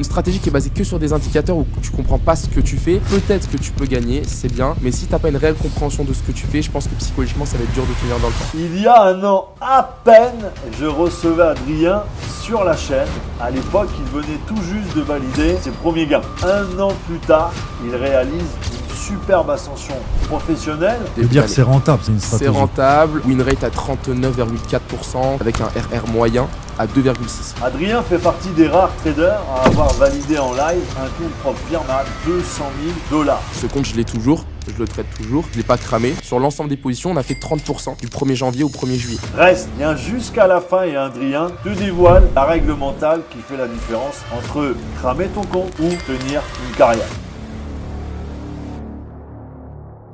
stratégie qui est basée que sur des indicateurs où tu comprends pas ce que tu fais, peut-être que tu peux gagner, c'est bien, mais si t'as pas une réelle compréhension de ce que tu fais, je pense que psychologiquement ça va être dur de tenir dans le temps. Il y a un an à peine, je recevais Adrien sur la chaîne. À l'époque, il venait tout juste de valider ses premiers gains. Un an plus tard, il réalise une superbe ascension professionnelle. Ça veut dire que c'est rentable, c'est une stratégie. C'est rentable, win rate à 39,4% avec un RR moyen à 2,6. Adrien fait partie des rares traders à avoir validé en live un compte propre firme à 200 000 $. Ce compte, je l'ai toujours, je le traite toujours, je l'ai pas cramé. Sur l'ensemble des positions, on a fait 30% du 1er janvier au 1er juillet. Reste bien jusqu'à la fin et Adrien te dévoile la règle mentale qui fait la différence entre cramer ton compte ou tenir une carrière.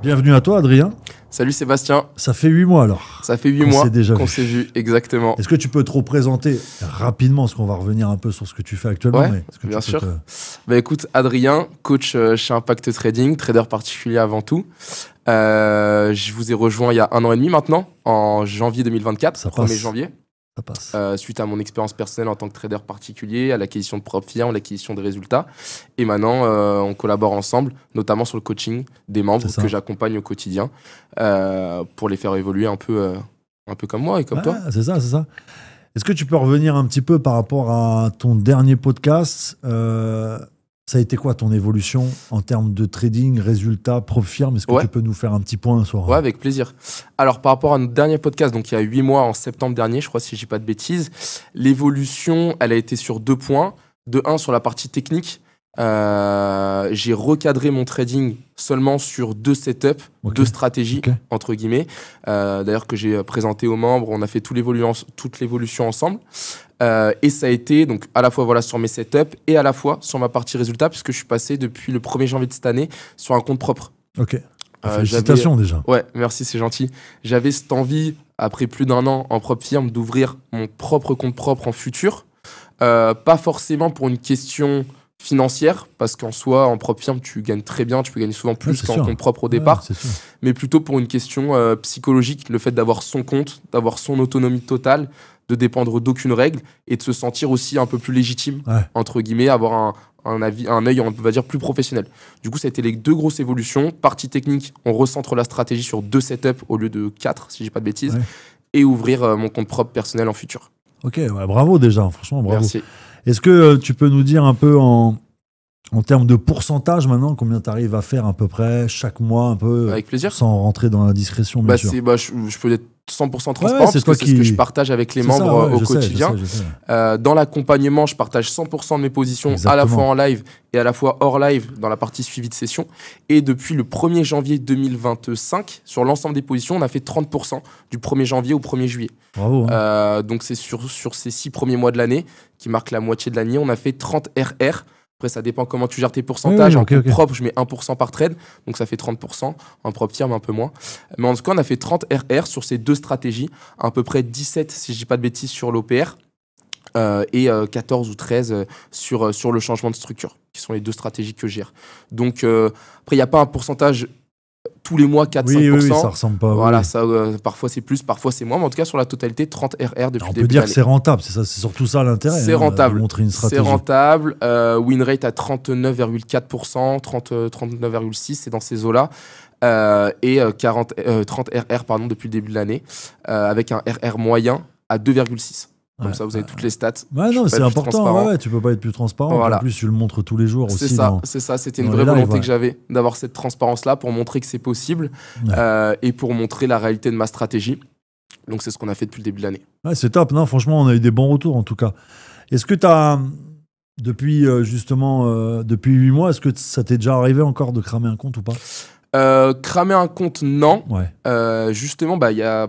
Bienvenue à toi, Adrien. Salut Sébastien. Ça fait 8 mois alors. Ça fait 8 mois qu'on s'est s'est vu, exactement. Est-ce que tu peux te représenter rapidement, parce qu'on va revenir un peu sur ce que tu fais actuellement. Ouais, bien sûr. Bah écoute, Adrien, coach chez Impact Trading, trader particulier avant tout. Je vous ai rejoint il y a 1 an et demi maintenant, en janvier 2024, Ça 1er passe. janvier. Ça passe. Suite à mon expérience personnelle en tant que trader particulier, à l'acquisition de propres firmes, l'acquisition des résultats. Et maintenant, on collabore ensemble, notamment sur le coaching des membres que j'accompagne au quotidien pour les faire évoluer un peu comme moi et comme toi. C'est ça, c'est ça. Est-ce que tu peux revenir un petit peu par rapport à ton dernier podcast ça a été quoi ton évolution en termes de trading, résultats, propre firme? Est-ce que tu peux nous faire un petit point ce soir? Ouais, avec plaisir. Alors, par rapport à notre dernier podcast, donc il y a 8 mois, en septembre dernier, je crois, si je dis pas de bêtises, l'évolution, elle a été sur 2 points. De 1, sur la partie technique, j'ai recadré mon trading seulement sur 2 setups, 2 stratégies, entre guillemets. D'ailleurs, que j'ai présenté aux membres, on a fait toute l'évolution ensemble. Et ça a été donc à la fois voilà, sur mes setups et à la fois sur ma partie résultat, puisque je suis passé depuis le 1er janvier de cette année sur un compte propre. Ok. Félicitations déjà. Ouais, merci, c'est gentil. J'avais cette envie, après plus d'1 an en propre firme, d'ouvrir mon propre compte propre en futur. Pas forcément pour une question financière, parce qu'en soi, en propre firme, tu gagnes très bien, tu peux gagner souvent plus qu'en compte propre au départ, mais plutôt pour une question psychologique, le fait d'avoir son compte, d'avoir son autonomie totale, de dépendre d'aucune règle et de se sentir aussi un peu plus légitime, entre guillemets, avoir un œil, on va dire, plus professionnel. Du coup, ça a été les 2 grosses évolutions. Partie technique, on recentre la stratégie sur 2 setups au lieu de 4, si je dis pas de bêtises, et ouvrir mon compte propre personnel en futur. Ok, bravo déjà, franchement, bravo. Merci. Est-ce que tu peux nous dire un peu en termes de pourcentage maintenant, combien tu arrives à faire à peu près chaque mois, un peu, avec plaisir, sans rentrer dans la discrétion, bien sûr. Je peux être 100% transparent, parce que c'est ce que je partage avec les membres au quotidien. Je sais. Dans l'accompagnement, je partage 100% de mes positions, à la fois en live et à la fois hors live, dans la partie suivi de session. Et depuis le 1er janvier 2025, sur l'ensemble des positions, on a fait 30% du 1er janvier au 1er juillet. Bravo. Donc c'est sur ces 6 premiers mois de l'année, qui marquent la moitié de l'année, on a fait 30 RR. Après, ça dépend comment tu gères tes pourcentages. En compte propre, je mets 1% par trade, donc ça fait 30%. En propre firme, un peu moins. Mais en tout cas, on a fait 30 RR sur ces 2 stratégies, à peu près 17, si je dis pas de bêtises, sur l'OPR, et 14 ou 13 sur le changement de structure, qui sont les 2 stratégies que je gère. Donc, après, il n'y a pas un pourcentage tous les mois, 4-5%. Oui, ça ressemble pas. Voilà, ça, parfois c'est plus, parfois c'est moins. Mais en tout cas, sur la totalité, 30 RR depuis le début de l'année. On peut dire que c'est rentable, c'est surtout ça l'intérêt. C'est rentable. De montrer une stratégie. C'est rentable. Win rate à 39,4%, 39,6%, c'est dans ces eaux-là. Et 30 RR pardon, depuis le début de l'année, avec un RR moyen à 2,6%. Comme ça, vous avez toutes les stats. Ouais, non, c'est important. Tu peux pas être plus transparent. Voilà. En plus, tu le montres tous les jours aussi. C'est ça. C'était une vraie volonté que j'avais d'avoir cette transparence-là pour montrer que c'est possible et pour montrer la réalité de ma stratégie. Donc, c'est ce qu'on a fait depuis le début de l'année. Ouais, c'est top. Non, franchement, on a eu des bons retours en tout cas. Est-ce que tu as, depuis 8 mois, est-ce que ça t'est déjà arrivé encore de cramer un compte ou pas? Cramer un compte, non. Justement,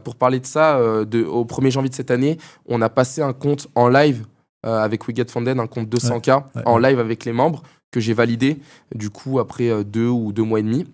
pour parler de ça, au 1er janvier de cette année, on a passé un compte en live avec We Get Funded, un compte 200K en live avec les membres que j'ai validé, du coup, après 2 ou 2 mois et demi.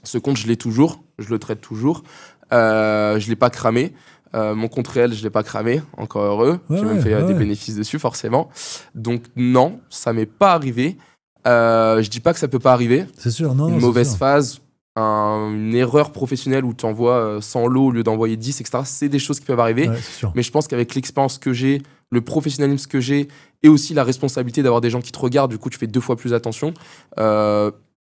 Ce compte, je l'ai toujours, je le traite toujours. Je ne l'ai pas cramé. Mon compte réel, je ne l'ai pas cramé, encore heureux. J'ai même fait des bénéfices dessus, forcément. Donc, non, ça ne m'est pas arrivé. Je ne dis pas que ça ne peut pas arriver. C'est sûr, non. Une mauvaise phase. Une erreur professionnelle où tu envoies 100 lots au lieu d'envoyer 10, etc. C'est des choses qui peuvent arriver. Mais je pense qu'avec l'expérience que j'ai, le professionnalisme que j'ai et aussi la responsabilité d'avoir des gens qui te regardent, du coup tu fais 2 fois plus attention.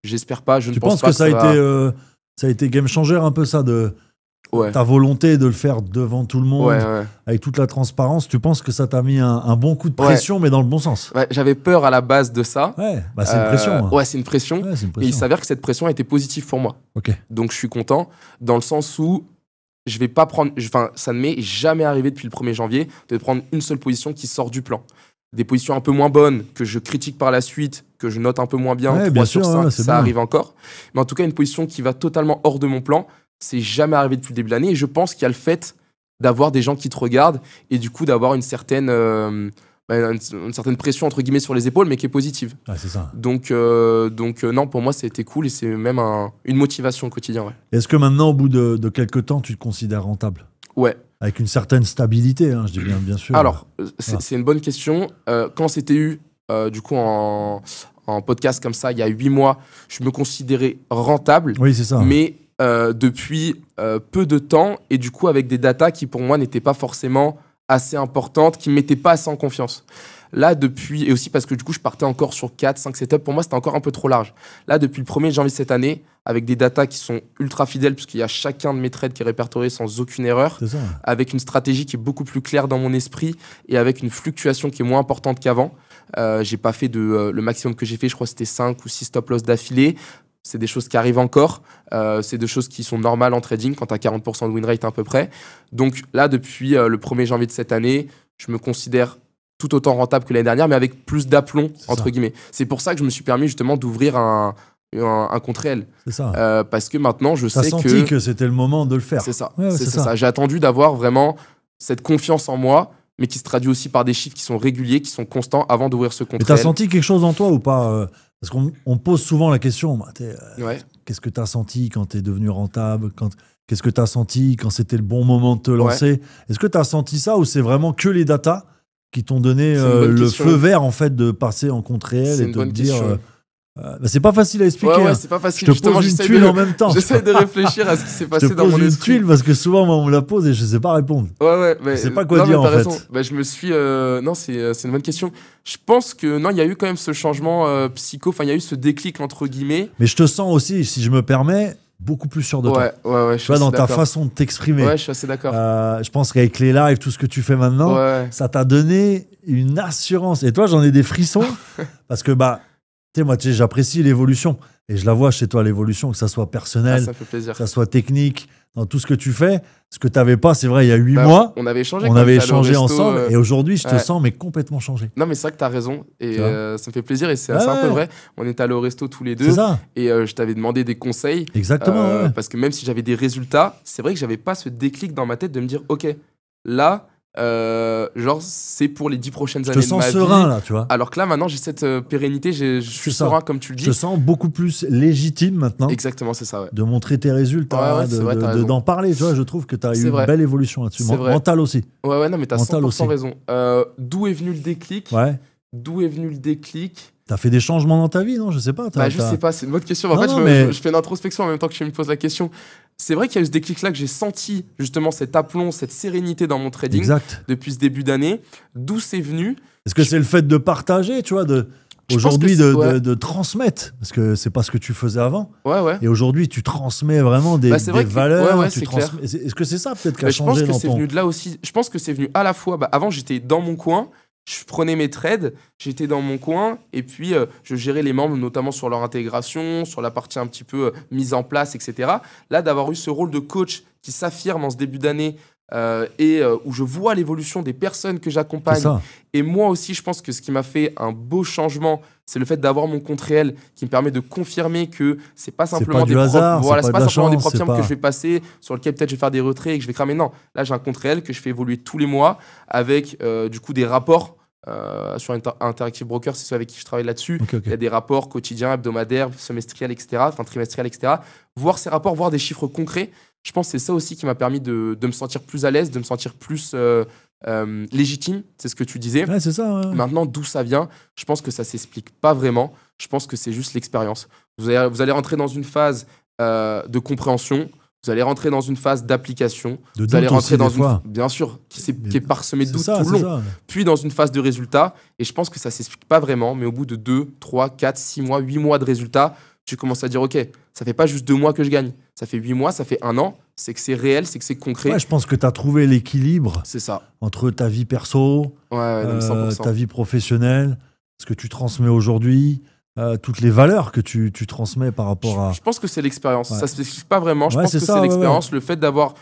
J'espère pas, je ne pense pas que ça a été game changer un peu ça de ta volonté de le faire devant tout le monde, avec toute la transparence. Tu penses que ça t'a mis un bon coup de pression, mais dans le bon sens? J'avais peur à la base de ça. C'est une pression. Hein. Ouais, c'est une pression. Et il s'avère que cette pression a été positive pour moi. Donc je suis content dans le sens où je vais pas prendre. Ça ne m'est jamais arrivé depuis le 1er janvier de prendre une seule position qui sort du plan. Des positions un peu moins bonnes, que je critique par la suite, que je note un peu moins bien. 3 sur 5, ça arrive encore. Mais en tout cas, une position qui va totalement hors de mon plan, c'est jamais arrivé depuis le début de l'année. Et je pense qu'il y a le fait d'avoir des gens qui te regardent et du coup d'avoir une certaine pression, entre guillemets, sur les épaules, mais qui est positive. C'est ça. Donc non, pour moi, ça a été cool et c'est même une motivation au quotidien. Est-ce que maintenant, au bout de quelques temps, tu te considères rentable? Ouais. Avec une certaine stabilité, hein, je dis bien sûr. Alors, c'est une bonne question. Quand c'était eu, du coup, en podcast comme ça, il y a 8 mois, je me considérais rentable. Oui, c'est ça. Mais depuis peu de temps, et du coup, avec des datas qui, pour moi, n'étaient pas forcément assez importantes, qui ne mettaient pas assez en confiance. Là, depuis, et aussi parce que du coup, je partais encore sur 4, 5 setups, pour moi, c'était encore un peu trop large. Là, depuis le 1er janvier cette année, avec des datas qui sont ultra fidèles, puisqu'il y a chacun de mes trades qui est répertorié sans aucune erreur, avec une stratégie qui est beaucoup plus claire dans mon esprit et avec une fluctuation qui est moins importante qu'avant. J'ai pas fait le maximum que j'ai fait, je crois que c'était 5 ou 6 stop loss d'affilée. C'est des choses qui arrivent encore. C'est des choses qui sont normales en trading quand tu as 40% de win rate à peu près. Donc là, depuis le 1er janvier de cette année, je me considère tout autant rentable que l'année dernière, mais avec plus d'aplomb, entre guillemets. C'est pour ça que je me suis permis justement d'ouvrir un compte réel. C'est ça. Parce que maintenant, je sais que... Tu as senti que c'était le moment de le faire. C'est ça. C'est ça. J'ai attendu d'avoir vraiment cette confiance en moi, mais qui se traduit aussi par des chiffres qui sont réguliers, qui sont constants avant d'ouvrir ce compte réel. Et tu as senti quelque chose en toi ou pas Parce qu'on pose souvent la question, qu'est-ce que tu as senti quand tu es devenu rentable? Qu'est-ce que tu as senti quand c'était le bon moment de te lancer? Est-ce que tu as senti ça ou c'est vraiment que les datas qui t'ont donné le feu vert en fait de passer en compte réel et de te dire c'est pas facile à expliquer. C'est pas facile. Je te pose une tuile en même temps. J'essaie de réfléchir à ce qui s'est passé dans mon esprit. Je te pose une tuile parce que souvent on me la pose et je sais pas répondre. Je sais pas quoi dire en fait. Je me suis non, c'est une bonne question. Je pense que non, il y a eu quand même ce changement psycho, enfin il y a eu ce déclic entre guillemets. Mais je te sens aussi, si je me permets, beaucoup plus sûr de toi. Tu vois, dans ta façon de t'exprimer. Ouais, je suis assez d'accord. Je pense qu'avec les lives, tout ce que tu fais maintenant, ça t'a donné une assurance. Et toi, j'en ai des frissons parce que moi, j'apprécie l'évolution et je la vois chez toi, l'évolution, que ça soit personnel, ça fait plaisir. Que ça soit technique, dans tout ce que tu fais. Ce que tu n'avais pas, c'est vrai, il y a 8 mois. On avait échangé, ensemble et aujourd'hui, je te sens mais complètement changé. Non, mais c'est vrai que tu as raison et ça me fait plaisir et c'est un peu vrai. On est allé au resto tous les deux et je t'avais demandé des conseils. Exactement. Parce que même si j'avais des résultats, c'est vrai que j'avais pas ce déclic dans ma tête de me dire, OK, là, c'est pour les 10 prochaines années de ma vie. Je te sens serein là, tu vois. Alors que là maintenant j'ai cette pérennité, je suis serein comme tu le dis. Je te sens beaucoup plus légitime maintenant. Exactement, c'est ça. De montrer tes résultats, d'en parler. Tu vois, je trouve que tu as eu une belle évolution là-dessus. Mental aussi. Non mais tu as 100% raison. D'où est venu le déclic? T'as fait des changements dans ta vie, non? Je sais pas. Je sais pas, c'est une bonne question. En fait, je fais une introspection en même temps que je me pose la question. C'est vrai qu'il y a eu ce déclic-là que j'ai senti justement cet aplomb, cette sérénité dans mon trading depuis ce début d'année. D'où c'est venu? Est-ce que c'est le fait de partager, tu vois, aujourd'hui de transmettre? Parce que c'est pas ce que tu faisais avant. Et aujourd'hui, tu transmets vraiment des valeurs. Est-ce que c'est ça peut-être qui a changé? Je pense que c'est venu de là aussi. Je pense que c'est venu à la fois. Avant, j'étais dans mon coin. Je prenais mes trades, j'étais dans mon coin et puis je gérais les membres notamment sur leur intégration, sur la partie un petit peu mise en place, etc. Là, d'avoir eu ce rôle de coach qui s'affirme en ce début d'année où je vois l'évolution des personnes que j'accompagne. Et moi aussi, je pense que ce qui m'a fait un beau changement, c'est le fait d'avoir mon compte réel qui me permet de confirmer que c'est pas simplement des propres firmes que je vais passer, sur lesquels peut-être je vais faire des retraits et que je vais cramer. Non, là j'ai un compte réel que je fais évoluer tous les mois avec du coup des rapports sur Interactive Broker, c'est ceux avec qui je travaille là-dessus. Il y a des rapports quotidiens, hebdomadaires, semestriels, etc., enfin trimestriels, etc. Voir ces rapports, voir des chiffres concrets, je pense que c'est ça aussi qui m'a permis de me sentir plus à l'aise, de me sentir plus légitime, c'est ce que tu disais. C'est ça. Maintenant, d'où ça vient, je pense que ça s'explique pas vraiment. Je pense que c'est juste l'expérience. Vous allez rentrer dans une phase de compréhension. Vous allez rentrer dans une phase d'application. De vous allez doute rentrer aussi, dans des fois. bien sûr, qui est parsemée de doutes ça, tout le long. ça. Puis dans une phase de résultat. Et je pense que ça s'explique pas vraiment, mais au bout de 2, 3, 4, 6 mois, 8 mois de résultats, tu commences à dire, OK, ça fait pas juste 2 mois que je gagne. Ça fait 8 mois, ça fait 1 an. C'est que c'est réel, c'est que c'est concret. Ouais, je pense que tu as trouvé l'équilibre C'est ça. entre ta vie perso, Ouais, non, mais 100%. ta vie professionnelle, ce que tu transmets aujourd'hui, toutes les valeurs que tu transmets par rapport à... Je pense que c'est l'expérience. Ouais. Ça se explique pas vraiment. Je Ouais, pense c'est que ça, c'est ouais, l'expérience, le fait d'avoir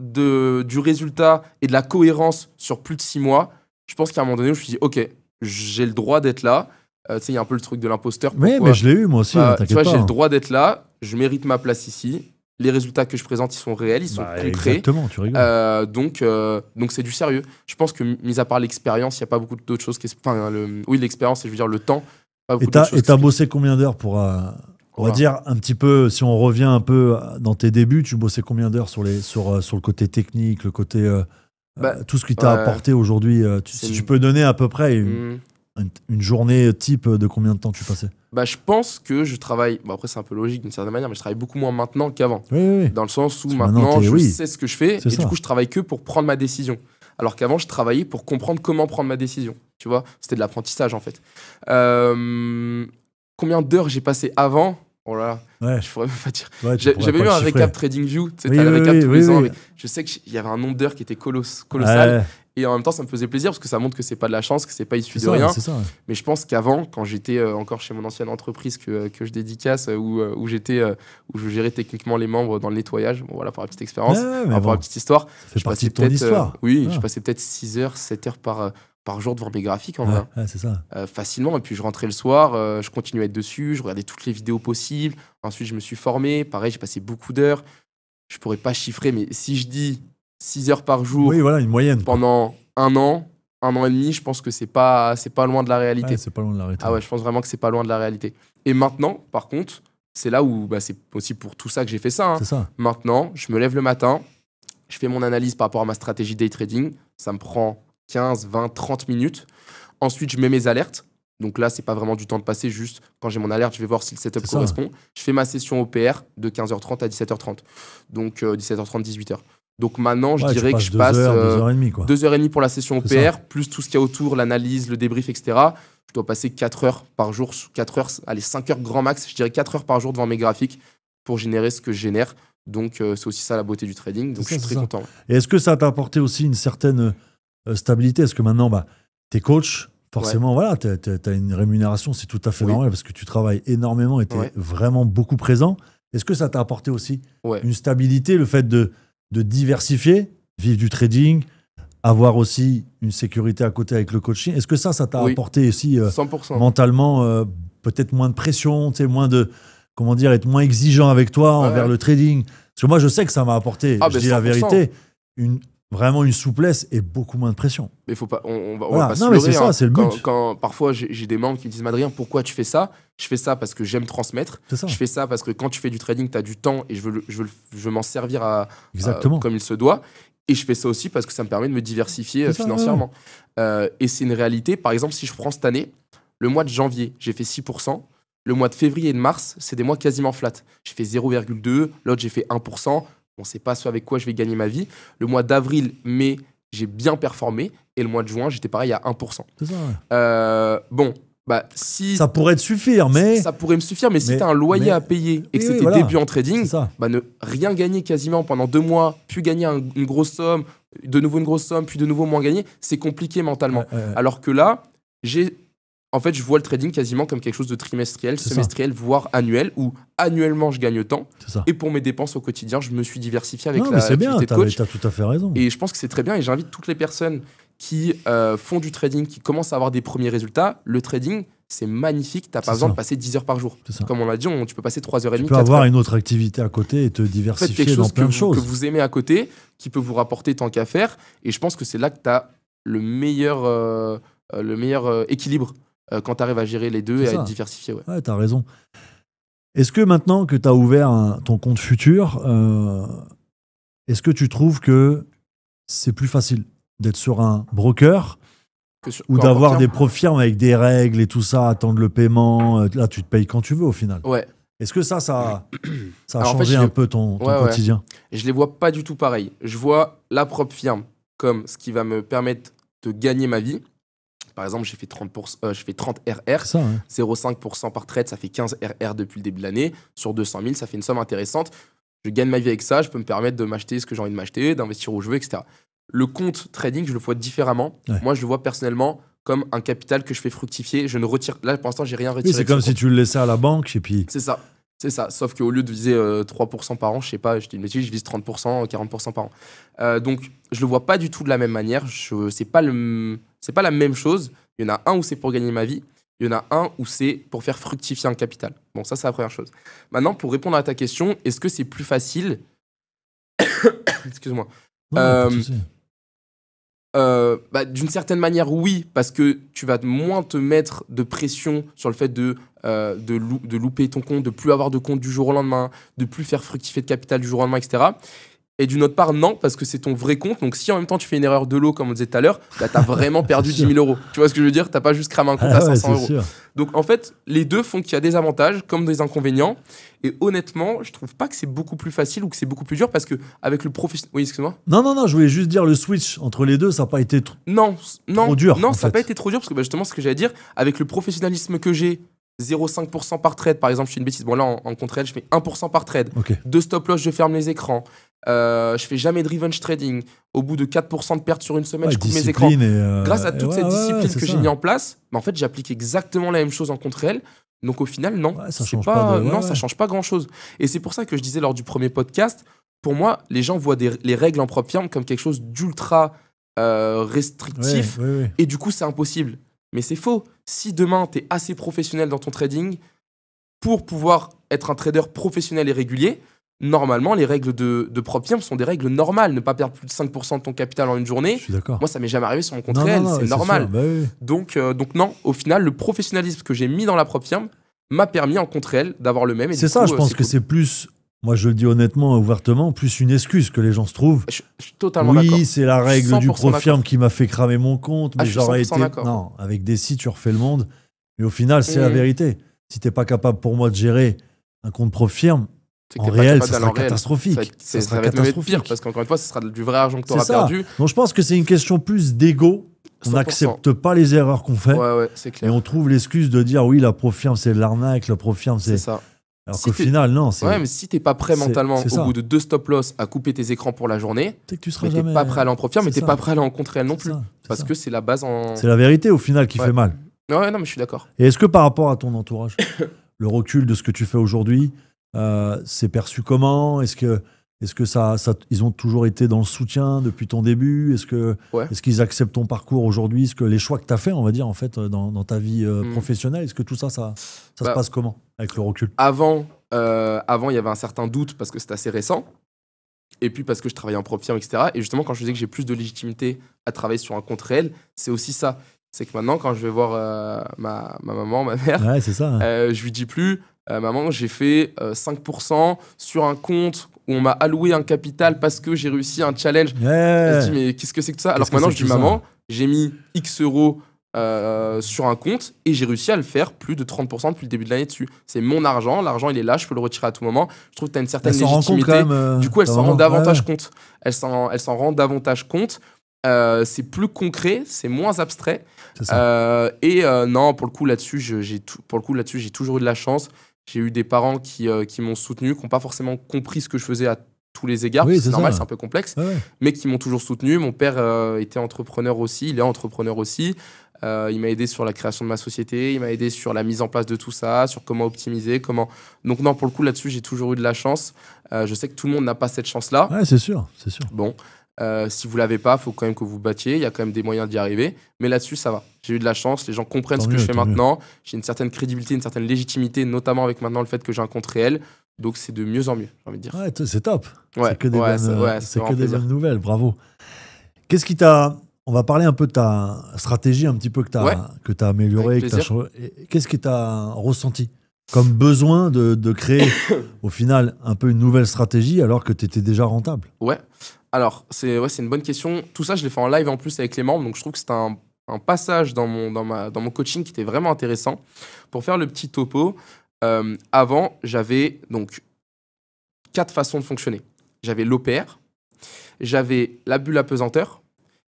du résultat et de la cohérence sur plus de 6 mois. Je pense qu'à un moment donné, je me suis dit, OK, j'ai le droit d'être là. Tu sais, il y a un peu le truc de l'imposteur. Mais je l'ai eu moi aussi, tu t'inquiète vois, pas. j'ai le droit d'être là. Je mérite ma place ici. Les résultats que je présente, ils sont réels, ils sont concrets. Exactement, tu rigoles. Donc c'est du sérieux. Je pense que, mis à part l'expérience, il n'y a pas beaucoup d'autres choses. Enfin, oui, l'expérience, et je veux dire le temps. Pas beaucoup d'autres choses Et t'as bossé combien d'heures pour... on va dire un petit peu, si on revient un peu dans tes débuts, tu bossais combien d'heures sur le côté technique, le côté... tout ce qui t'a apporté aujourd'hui. Si tu peux donner à peu près une journée type de combien de temps tu passais? Je pense que je travaille... Bon, après, c'est un peu logique d'une certaine manière, mais je travaille beaucoup moins maintenant qu'avant. Oui. Dans le sens où Parce maintenant, je oui. sais ce que je fais, C'est et ça. du coup, je travaille que pour prendre ma décision. Alors qu'avant, je travaillais pour comprendre comment prendre ma décision. Tu vois, c'était de l'apprentissage, en fait. Combien d'heures j'ai passé avant? Oh là là, Ouais. je pourrais même pas dire. Ouais, J'avais eu un récap TradingView, tu sais, Oui, t'as le oui, récap oui, tous oui, les ans, oui. mais je sais qu'il y avait un nombre d'heures qui était colossal, Ouais, et en même temps, ça me faisait plaisir parce que ça montre que c'est pas de la chance, que c'est pas issu c'est de rien. ça, c'est ça. Mais je pense qu'avant, quand j'étais encore chez mon ancienne entreprise que je dédicace, où je gérais techniquement les membres dans le nettoyage, bon, voilà pour la petite expérience, Ouais, mais pour bon, la petite histoire, ça fait je partie passais de ton peut-être, histoire. oui, Ah. je passais peut-être 6 heures, 7 heures par jour devant mes graphiques en Ouais, vrai. ouais, c'est ça. Facilement. Et puis je rentrais le soir, je continuais à être dessus, je regardais toutes les vidéos possibles. Ensuite, je me suis formé. Pareil, j'ai passé beaucoup d'heures. Je pourrais pas chiffrer, mais si je dis 6 heures par jour Oui, voilà, une moyenne. quoi. pendant 1 an et demi, je pense que c'est pas loin de la réalité. Ouais, c'est pas loin de l'arrêter. Ah ouais, je pense vraiment que c'est pas loin de la réalité. Et maintenant, par contre, c'est là où c'est aussi pour tout ça que j'ai fait ça. Hein. C'est ça. Maintenant, je me lève le matin, je fais mon analyse par rapport à ma stratégie day trading. Ça me prend 15, 20, 30 minutes. Ensuite, je mets mes alertes. Donc là, c'est pas vraiment du temps de passer, juste quand j'ai mon alerte, je vais voir si le setup C'est ça. correspond. Je fais ma session OPR de 15h30 à 17h30. Donc 17h30, 18h. Donc maintenant, je Ouais, dirais tu que je passe 2h30, quoi. 2h30 pour la session C'est OPR, plus tout ce qu'il y a autour, l'analyse, le débrief, etc. Je dois passer 4 heures par jour, 4 heures, allez, 5 heures grand max, je dirais 4 heures par jour devant mes graphiques pour générer ce que je génère. Donc c'est aussi ça la beauté du trading. Donc C'est je ça, suis c'est très ça. content. Et est-ce que ça t'a apporté aussi une certaine stabilité? Est-ce que maintenant, t'es coach, forcément, voilà, t'as une rémunération, c'est tout à fait Oui. normal parce que tu travailles énormément et t'es Ouais. vraiment beaucoup présent. Est-ce que ça t'a apporté aussi Ouais. une stabilité, le fait de diversifier, vivre du trading, avoir aussi une sécurité à côté avec le coaching? Est-ce que ça t'a Oui. apporté aussi 100%. mentalement peut-être moins de pression, moins de, comment dire, être moins exigeant avec toi Ouais, envers ouais. le trading? Parce que moi, je sais que ça m'a apporté, Ah, je ben, dis la 100%. vérité, vraiment une souplesse et beaucoup moins de pression. Mais faut pas, on va Voilà. pas Non, se mais leurrer, c'est ça, hein. c'est le but. Quand parfois j'ai des membres qui me disent Adrien, pourquoi tu fais ça? Je fais ça parce que j'aime transmettre. C'est ça. Je fais ça parce que quand tu fais du trading, tu as du temps et je veux m'en servir Exactement. comme il se doit. Et je fais ça aussi parce que ça me permet de me diversifier C'est ça, financièrement. Et c'est une réalité. Par exemple, si je prends cette année, le mois de janvier, j'ai fait 6%. Le mois de février et de mars, c'est des mois quasiment flat. J'ai fait 0,2. L'autre, j'ai fait 1%. Bon, c'est pas ce avec quoi je vais gagner ma vie. Le mois d'avril, mai, j'ai bien performé. Et le mois de juin, j'étais pareil à 1%. C'est ça, ouais. Si Ça pourrait te suffire, mais ça pourrait me suffire, mais si mais- tu as un loyer mais- à payer et que Oui, c'est tes voilà. débuts en trading, c'est ça. ne rien gagner quasiment pendant 2 mois, puis gagner une grosse somme, de nouveau une grosse somme, puis de nouveau moins gagner, c'est compliqué mentalement. Ouais, ouais, ouais. Alors que là, en fait, je vois le trading quasiment comme quelque chose de trimestriel, C'est ça. semestriel, voire annuel, où annuellement je gagne tant. C'est ça. Et pour mes dépenses au quotidien, je me suis diversifié avec Non, mais c'est bien, l'activité de coach. t'as tout à fait raison. Et je pense que c'est très bien. Et j'invite toutes les personnes qui font du trading, qui commencent à avoir des premiers résultats. Le trading, c'est magnifique. Tu n'as C'est pas besoin ça. de passer 10 heures par jour. C'est ça. Comme on l'a dit, tu peux passer 3h30, Tu peux 4 avoir heures. une autre activité à côté et te Faites diversifier quelque dans chose plein de que choses. vous aimez à côté, qui peut vous rapporter tant qu'à faire. Et je pense que c'est là que tu as le meilleur équilibre quand tu arrives à gérer les deux C'est et à ça. être diversifié. Ouais. Ouais, t'as raison. Est-ce que maintenant que tu as ouvert ton compte futur, est-ce que tu trouves que c'est plus facile d'être sur un broker ou d'avoir des profs firmes avec des règles et tout ça, attendre le paiement? Là, tu te payes quand tu veux au final. Ouais. Est-ce que ça a Alors, en changé fait, un peu ton quotidien? Et je les vois pas du tout pareil. Je vois la propre firme comme ce qui va me permettre de gagner ma vie. Par exemple, j'ai fait 30 RR, Ça, hein. 0,5% par trade, ça fait 15 RR depuis le début de l'année. Sur 200 000, ça fait une somme intéressante. Je gagne ma vie avec ça, je peux me permettre de m'acheter ce que j'ai envie de m'acheter, d'investir où je veux, etc. Le compte trading, je le vois différemment. Ouais. Moi, je le vois personnellement comme un capital que je fais fructifier. Je ne retire. Là, pour l'instant, j'ai rien retiré. Oui, c'est comme si tu le laissais à la banque et puis. C'est ça. C'est ça. Sauf qu'au lieu de viser 3% par an, je sais pas, je dis une bêtise, je vise 30%, 40% par an. Donc, je le vois pas du tout de la même manière. C'est pas la même chose. Il y en a un où c'est pour gagner ma vie. Il y en a un où c'est pour faire fructifier un capital. Bon, ça, c'est la première chose. Maintenant, pour répondre à ta question, est-ce que c'est plus facile Excuse-moi. Ouais, pas de souci. D'une certaine manière, oui, parce que tu vas moins te mettre de pression sur le fait de louper ton compte, de plus avoir de compte du jour au lendemain, de plus faire fructifier de capital du jour au lendemain, etc. Et d'une autre part, non, parce que c'est ton vrai compte. Donc, si en même temps tu fais une erreur de lot, comme on disait tout à l'heure, bah, tu as vraiment perdu 10 000 euros. Tu vois ce que je veux dire? Tu n'as pas juste cramé un compte à 500 euros. Sûr. Donc, en fait, les deux font qu'il y a des avantages comme des inconvénients. Et honnêtement, je trouve pas que c'est beaucoup plus facile ou que c'est beaucoup plus dur parce que avec le professionnel. Oui, excuse-moi. Non, je voulais juste dire le switch entre les deux, ça n'a pas été trop dur. Non, ça n'a pas été trop dur parce que justement, ce que j'allais dire, avec le professionnalisme que j'ai, 0,5% par trade, par exemple, je fais une bêtise. Bon, là, en contre-elle, je fais 1% par trade. Okay. 2 stop-loss, je ferme les écrans. Je fais jamais de revenge trading. Au bout de 4% de perte sur une semaine, je coupe mes écrans. Grâce à toute cette discipline que j'ai mis en place, en fait, j'applique exactement la même chose en contre-elle. Donc au final, non, ça change pas change pas grand-chose. Et c'est pour ça que je disais lors du premier podcast, pour moi, les gens voient les règles en propre firme comme quelque chose d'ultra restrictif. Et du coup, c'est impossible. Mais c'est faux. Si demain, tu es assez professionnel dans ton trading pour pouvoir être un trader professionnel et régulier, normalement, les règles de propre firme sont des règles normales. Ne pas perdre plus de 5% de ton capital en une journée. Je suis d'accord. Moi, ça m'est jamais arrivé sur mon compte réel. C'est normal. Oui. Donc non, au final, le professionnalisme que j'ai mis dans la propre firme m'a permis en contre réel d'avoir le même. C'est ça, je pense que c'est plus, moi je le dis honnêtement, ouvertement, plus une excuse que les gens se trouvent. Je suis totalement d'accord. Oui, c'est la règle du pro firme qui m'a fait cramer mon compte, mais j'aurais été... d'accord. Non, avec des sites, tu refais le monde. Mais au final, c'est la vérité. Si tu n'es pas capable pour moi de gérer un compte pro firme, en réel, ça sera catastrophique. Ça sera catastrophique. Pire, parce qu'encore une fois, ce sera du vrai argent que tu auras perdu. Donc je pense que c'est une question plus d'ego. On n'accepte pas les erreurs qu'on fait. Ouais, c'est clair. Et on trouve l'excuse de dire oui, la pro firme, c'est de l'arnaque, la pro firme, c'est ça. Alors qu'au final, non. Ouais, mais si t'es pas prêt mentalement, au bout de 2 stop-loss, à couper tes écrans pour la journée, c'est que tu seras mais t'es pas prêt à aller en pro firme, mais t'es pas prêt à aller en contre réel non plus. Parce que c'est la base en... C'est la vérité au final qui fait mal. Ouais, non, mais je suis d'accord. Et est-ce que par rapport à ton entourage, le recul de ce que tu fais aujourd'hui, c'est perçu comment? Est-ce que ça, ils ont toujours été dans le soutien depuis ton début? Est-ce qu'ils acceptent ton parcours aujourd'hui? Est-ce que les choix que tu as fait, on va dire, en fait, dans ta vie professionnelle, est-ce que tout ça se passe comment avec le recul? Avant, il y avait un certain doute parce que c'était assez récent. Et puis parce que je travaillais en propre firme, etc. Et justement, quand je disais que j'ai plus de légitimité à travailler sur un compte réel, c'est aussi ça. C'est que maintenant, quand je vais voir ma maman, ma mère, c'est ça, je lui dis plus maman, j'ai fait 5% sur un compte où on m'a alloué un capital parce que j'ai réussi un challenge. Je dis, mais qu'est-ce que c'est que ça? Alors que maintenant, je dis maman, j'ai mis X euros sur un compte et j'ai réussi à le faire plus de 30% depuis le début de l'année dessus. C'est mon argent, l'argent il est là, je peux le retirer à tout moment. Je trouve que tu as une certaine légitimité. Du coup, elle s'en rend davantage compte. Elle s'en rend davantage compte. C'est plus concret, c'est moins abstrait. Non, pour le coup là-dessus, j'ai toujours eu de la chance. J'ai eu des parents qui m'ont soutenu, qui n'ont pas forcément compris ce que je faisais à tous les égards. C'est normal, c'est un peu complexe, mais qui m'ont toujours soutenu. Mon père était entrepreneur aussi, il est entrepreneur aussi. Il m'a aidé sur la création de ma société, il m'a aidé sur la mise en place de tout ça, sur comment optimiser, comment... Donc non, pour le coup, là-dessus, j'ai toujours eu de la chance. Je sais que tout le monde n'a pas cette chance-là. Ouais, c'est sûr. Bon, si vous l'avez pas, il faut quand même que vous battiez. Il y a quand même des moyens d'y arriver. Mais là-dessus, ça va. J'ai eu de la chance. Les gens comprennent ce que je fais maintenant. J'ai une certaine crédibilité, une certaine légitimité, notamment avec maintenant le fait que j'ai un compte réel. Donc, c'est de mieux en mieux, j'ai envie de dire. Ouais, c'est top. Ouais, c'est que des bonnes nouvelles. Bravo. Qu'est-ce qui t'a... On va parler un peu de ta stratégie, un petit peu que tu as améliorée. Qu'est-ce que tu as ressenti comme besoin de créer, au final, un peu une nouvelle stratégie alors que tu étais déjà rentable? Ouais. Alors, c'est une bonne question. Tout ça, je l'ai fait en live en plus avec les membres. Donc, je trouve que c'était un passage dans mon coaching qui était vraiment intéressant. Pour faire le petit topo, Avant, j'avais donc 4 façons de fonctionner. J'avais l'OPR, j'avais la bulle à pesanteur,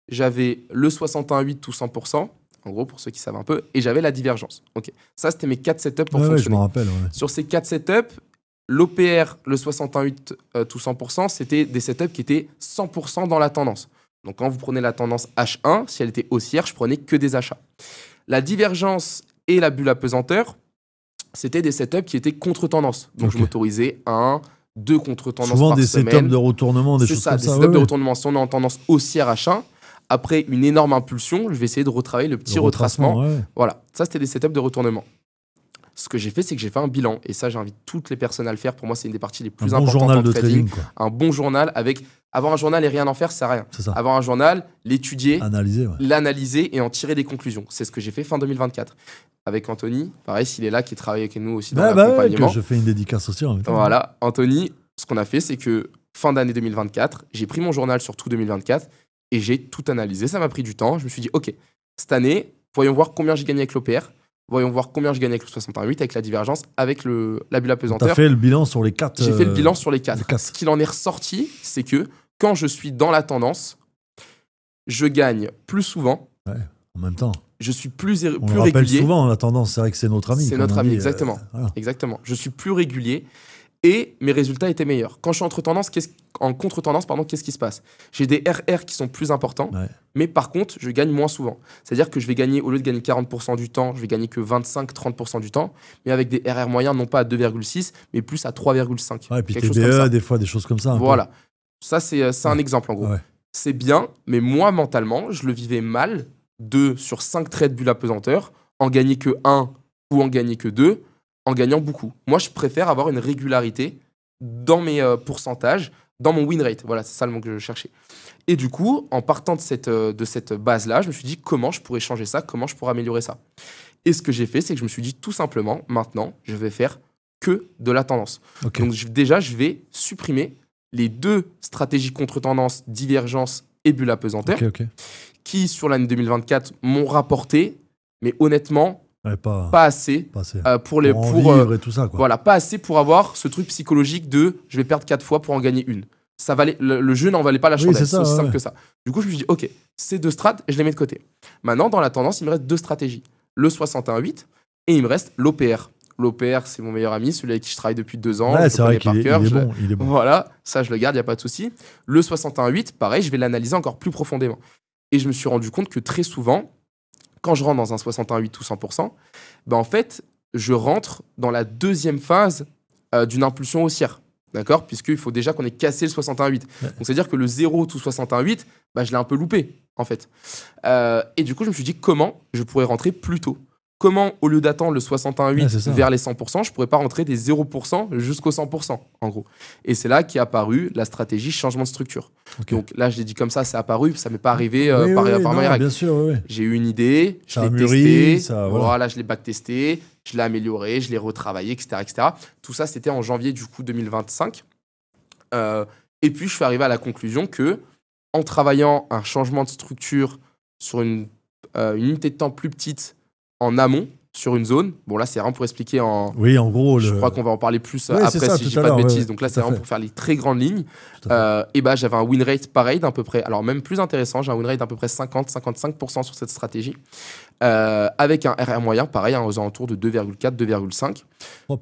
j'avais le 61-8 tout 100%, en gros pour ceux qui savent un peu, et j'avais la divergence. Ok. Ça, c'était mes 4 setups pour fonctionner. Je me rappelle. Sur ces 4 setups, l'OPR, le 61-8 tout 100%, c'était des setups qui étaient 100% dans la tendance. Donc quand vous prenez la tendance H1, si elle était haussière, je prenais que des achats. La divergence et la bulle à pesanteur, c'était des setups qui étaient contre-tendance. Donc je m'autorisais 1, 2 contre-tendances par semaine. Souvent des setups de retournement, des choses comme ça. C'est ça, des setups de retournement. Si on est en tendance haussière H1, après une énorme impulsion, je vais essayer de retravailler le petit retracement. Voilà, ça c'était des setups de retournement. Ce que j'ai fait, c'est que j'ai fait un bilan. Et ça, j'invite toutes les personnes à le faire. Pour moi, c'est une des parties les plus importantes en trading. Un bon journal avec... Avoir un journal et rien en faire, ça sert à rien. Avoir un journal, l'étudier, l'analyser et en tirer des conclusions. C'est ce que j'ai fait fin 2024. Avec Anthony, pareil, s'il est là, qui travaille avec nous aussi dans l'accompagnement. Je fais une dédicace aussi en même temps. Voilà, Anthony, ce qu'on a fait, c'est que fin d'année 2024, j'ai pris mon journal sur tout 2024 et j'ai tout analysé. Ça m'a pris du temps. Je me suis dit, OK, cette année, voyons voir combien j'ai gagné avec l'OPR. Voyons voir combien je gagne avec le 68, avec la divergence, avec la bulle à pesanteur. Tu as fait le bilan sur les 4. J'ai fait le bilan sur les 4. Ce qu'il en est ressorti, c'est que quand je suis dans la tendance, je gagne plus souvent. Ouais, en même temps. Je suis plus régulier. On le rappelle souvent, la tendance, c'est vrai que c'est notre ami. C'est notre ami, exactement. Voilà. Exactement. Je suis plus régulier et mes résultats étaient meilleurs. Quand je suis en contre-tendance, qu'est-ce qui se passe? J'ai des RR qui sont plus importants, mais par contre, je gagne moins souvent. C'est-à-dire que je vais gagner, au lieu de gagner 40% du temps, je vais gagner que 25-30% du temps, mais avec des RR moyens, non pas à 2,6, mais plus à 3,5. Ouais, et puis TBE, des fois, des choses comme ça. Voilà. Ça, c'est un exemple, en gros. Ouais. C'est bien, mais moi, mentalement, je le vivais mal, 2 sur 5 trades bulle à pesanteur, en gagner que 1 ou en gagner que 2, en gagnant beaucoup. Moi, je préfère avoir une régularité dans mes pourcentages, dans mon win rate. Voilà, c'est ça le mot que je cherchais. Et du coup, en partant de cette base-là, je me suis dit comment je pourrais changer ça, comment je pourrais améliorer ça. Et ce que j'ai fait, c'est que je me suis dit tout simplement, maintenant, je vais faire que de la tendance. Okay. Donc déjà, je vais supprimer les 2 stratégies contre-tendance, divergence et bulle à pesanteur, qui, sur l'année 2024, m'ont rapporté, mais honnêtement, pas assez pour et tout ça, quoi. Voilà, pas assez pour avoir ce truc psychologique de je vais perdre 4 fois pour en gagner une. Ça valait, le jeu n'en valait pas la chandelle, c'est aussi simple que ça. Du coup, je me suis dit, OK, ces 2 strates, je les mets de côté. Maintenant, dans la tendance, il me reste 2 stratégies. Le 61-8 et il me reste l'OPR. L'OPR, c'est mon meilleur ami, celui avec qui je travaille depuis 2 ans. Ouais, c'est vrai qu'il est bon. Voilà, ça, je le garde, il n'y a pas de souci. Le 61-8, pareil, je vais l'analyser encore plus profondément. Et je me suis rendu compte que très souvent, quand je rentre dans un 61-8 ou 100%, en fait, je rentre dans la 2e phase d'une impulsion haussière. D'accord? Puisqu'il faut déjà qu'on ait cassé le 61-8. Ouais. Donc, c'est-à-dire que le 0 tout 61-8, je l'ai un peu loupé, en fait. Et du coup, je me suis dit comment je pourrais rentrer plus tôt. Comment, au lieu d'attendre le 61,8 vers les 100%, je ne pourrais pas rentrer des 0% jusqu'au 100%, en gros. Et c'est là qu'est apparue la stratégie changement de structure. Okay. Donc là, je l'ai dit comme ça, c'est apparu, ça ne m'est pas arrivé par manière. Bien sûr, J'ai eu une idée, je l'ai testé, voilà, je l'ai backtesté, je l'ai amélioré, je l'ai retravaillé, etc., etc. Tout ça, c'était en janvier du coup 2025. Et puis, je suis arrivé à la conclusion que, en travaillant un changement de structure sur une unité de temps plus petite, en amont, sur une zone. Bon, là, c'est vraiment pour expliquer en... Oui, en gros... Je crois qu'on va en parler plus après, si je dis pas de bêtises. Donc là, c'est vraiment pour faire les très grandes lignes. Et j'avais un win rate pareil d'à peu près... Alors, même plus intéressant, j'ai un win rate d'à peu près 50-55% sur cette stratégie. Avec un RR moyen, pareil, aux alentours de 2,4, 2,5.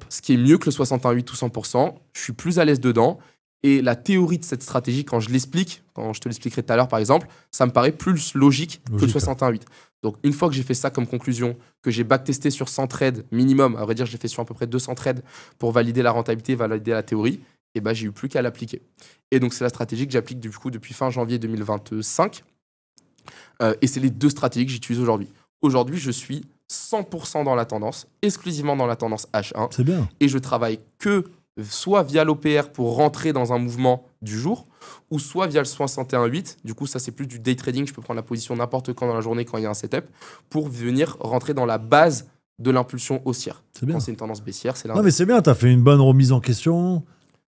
Ce qui est mieux que le 61,8 ou 100%. Je suis plus à l'aise dedans. Et la théorie de cette stratégie, quand je l'explique, quand je te l'expliquerai tout à l'heure, par exemple, ça me paraît plus logique que le 61,8. Donc, une fois que j'ai fait ça comme conclusion, que j'ai backtesté sur 100 trades minimum, à vrai dire, j'ai fait sur à peu près 200 trades pour valider la rentabilité, valider la théorie, et j'ai eu plus qu'à l'appliquer. Et donc, c'est la stratégie que j'applique du coup depuis fin janvier 2025. Et c'est les 2 stratégies que j'utilise aujourd'hui. Aujourd'hui, je suis 100% dans la tendance, exclusivement dans la tendance H1. C'est bien. Et je travaille que soit via l'OPR pour rentrer dans un mouvement du jour, ou soit via le 61,8. Du coup, ça, c'est plus du day trading. Je peux prendre la position n'importe quand dans la journée quand il y a un setup pour venir rentrer dans la base de l'impulsion haussière. C'est bien. Quand c'est une tendance baissière, c'est là. Non, mais c'est bien. Tu as fait une bonne remise en question.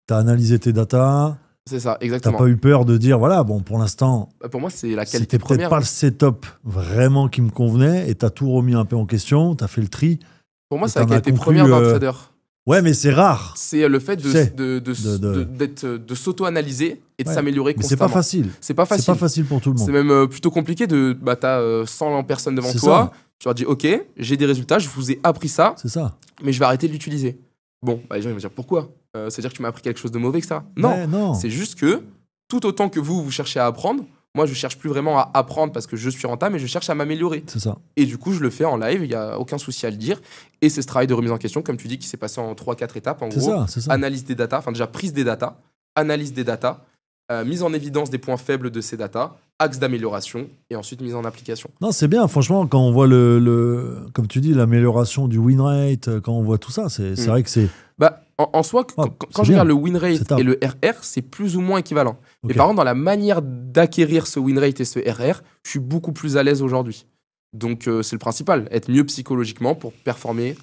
Tu as analysé tes datas. C'est ça, exactement. Tu n'as pas eu peur de dire, voilà, bon, pour l'instant... Pour moi, c'est la qualité première. C'était peut-être pas le setup vraiment qui me convenait et tu as tout remis un peu en question. Tu as fait le tri. Pour moi, c'est la qualité première d'un trader. Ouais, mais c'est rare. C'est le fait Tu sais, de s'auto-analyser et de Ouais. s'améliorer Mais constamment. c'est pas facile. C'est pas C'est facile. pas facile pour tout le monde. C'est même plutôt compliqué t'as 100 personnes devant C'est toi. ça. Tu leur dis, OK, j'ai des résultats, je vous ai appris ça, C'est ça. mais je vais arrêter de l'utiliser. Bon, les gens ils vont dire, pourquoi C'est-à-dire que tu m'as appris quelque chose de mauvais que ça? Non, Ouais, non. c'est juste que tout autant que vous cherchez à apprendre, moi je cherche plus vraiment à apprendre parce que je suis rentable, mais je cherche à m'améliorer. C'est ça. Et du coup, je le fais en live, il n'y a aucun souci à le dire. Et c'est ce travail de remise en question, comme tu dis, qui s'est passé en 3-4 étapes. En C'est gros, ça. C'est ça. analyse des datas, enfin déjà prise des datas, analyse des datas, mise en évidence des points faibles de ces datas, axe d'amélioration et ensuite mise en application. Non, c'est bien. Franchement, quand on voit comme tu dis, l'amélioration du win rate, quand on voit tout ça, c'est vrai que c'est. Bah, en soi, Ah, quand c'est je bien. regarde le win rate C'est top. et le RR, c'est plus ou moins équivalent. Ok. Mais par contre, dans la manière d'acquérir ce win rate et ce RR, je suis beaucoup plus à l'aise aujourd'hui. Donc, c'est le principal, être mieux psychologiquement pour performer.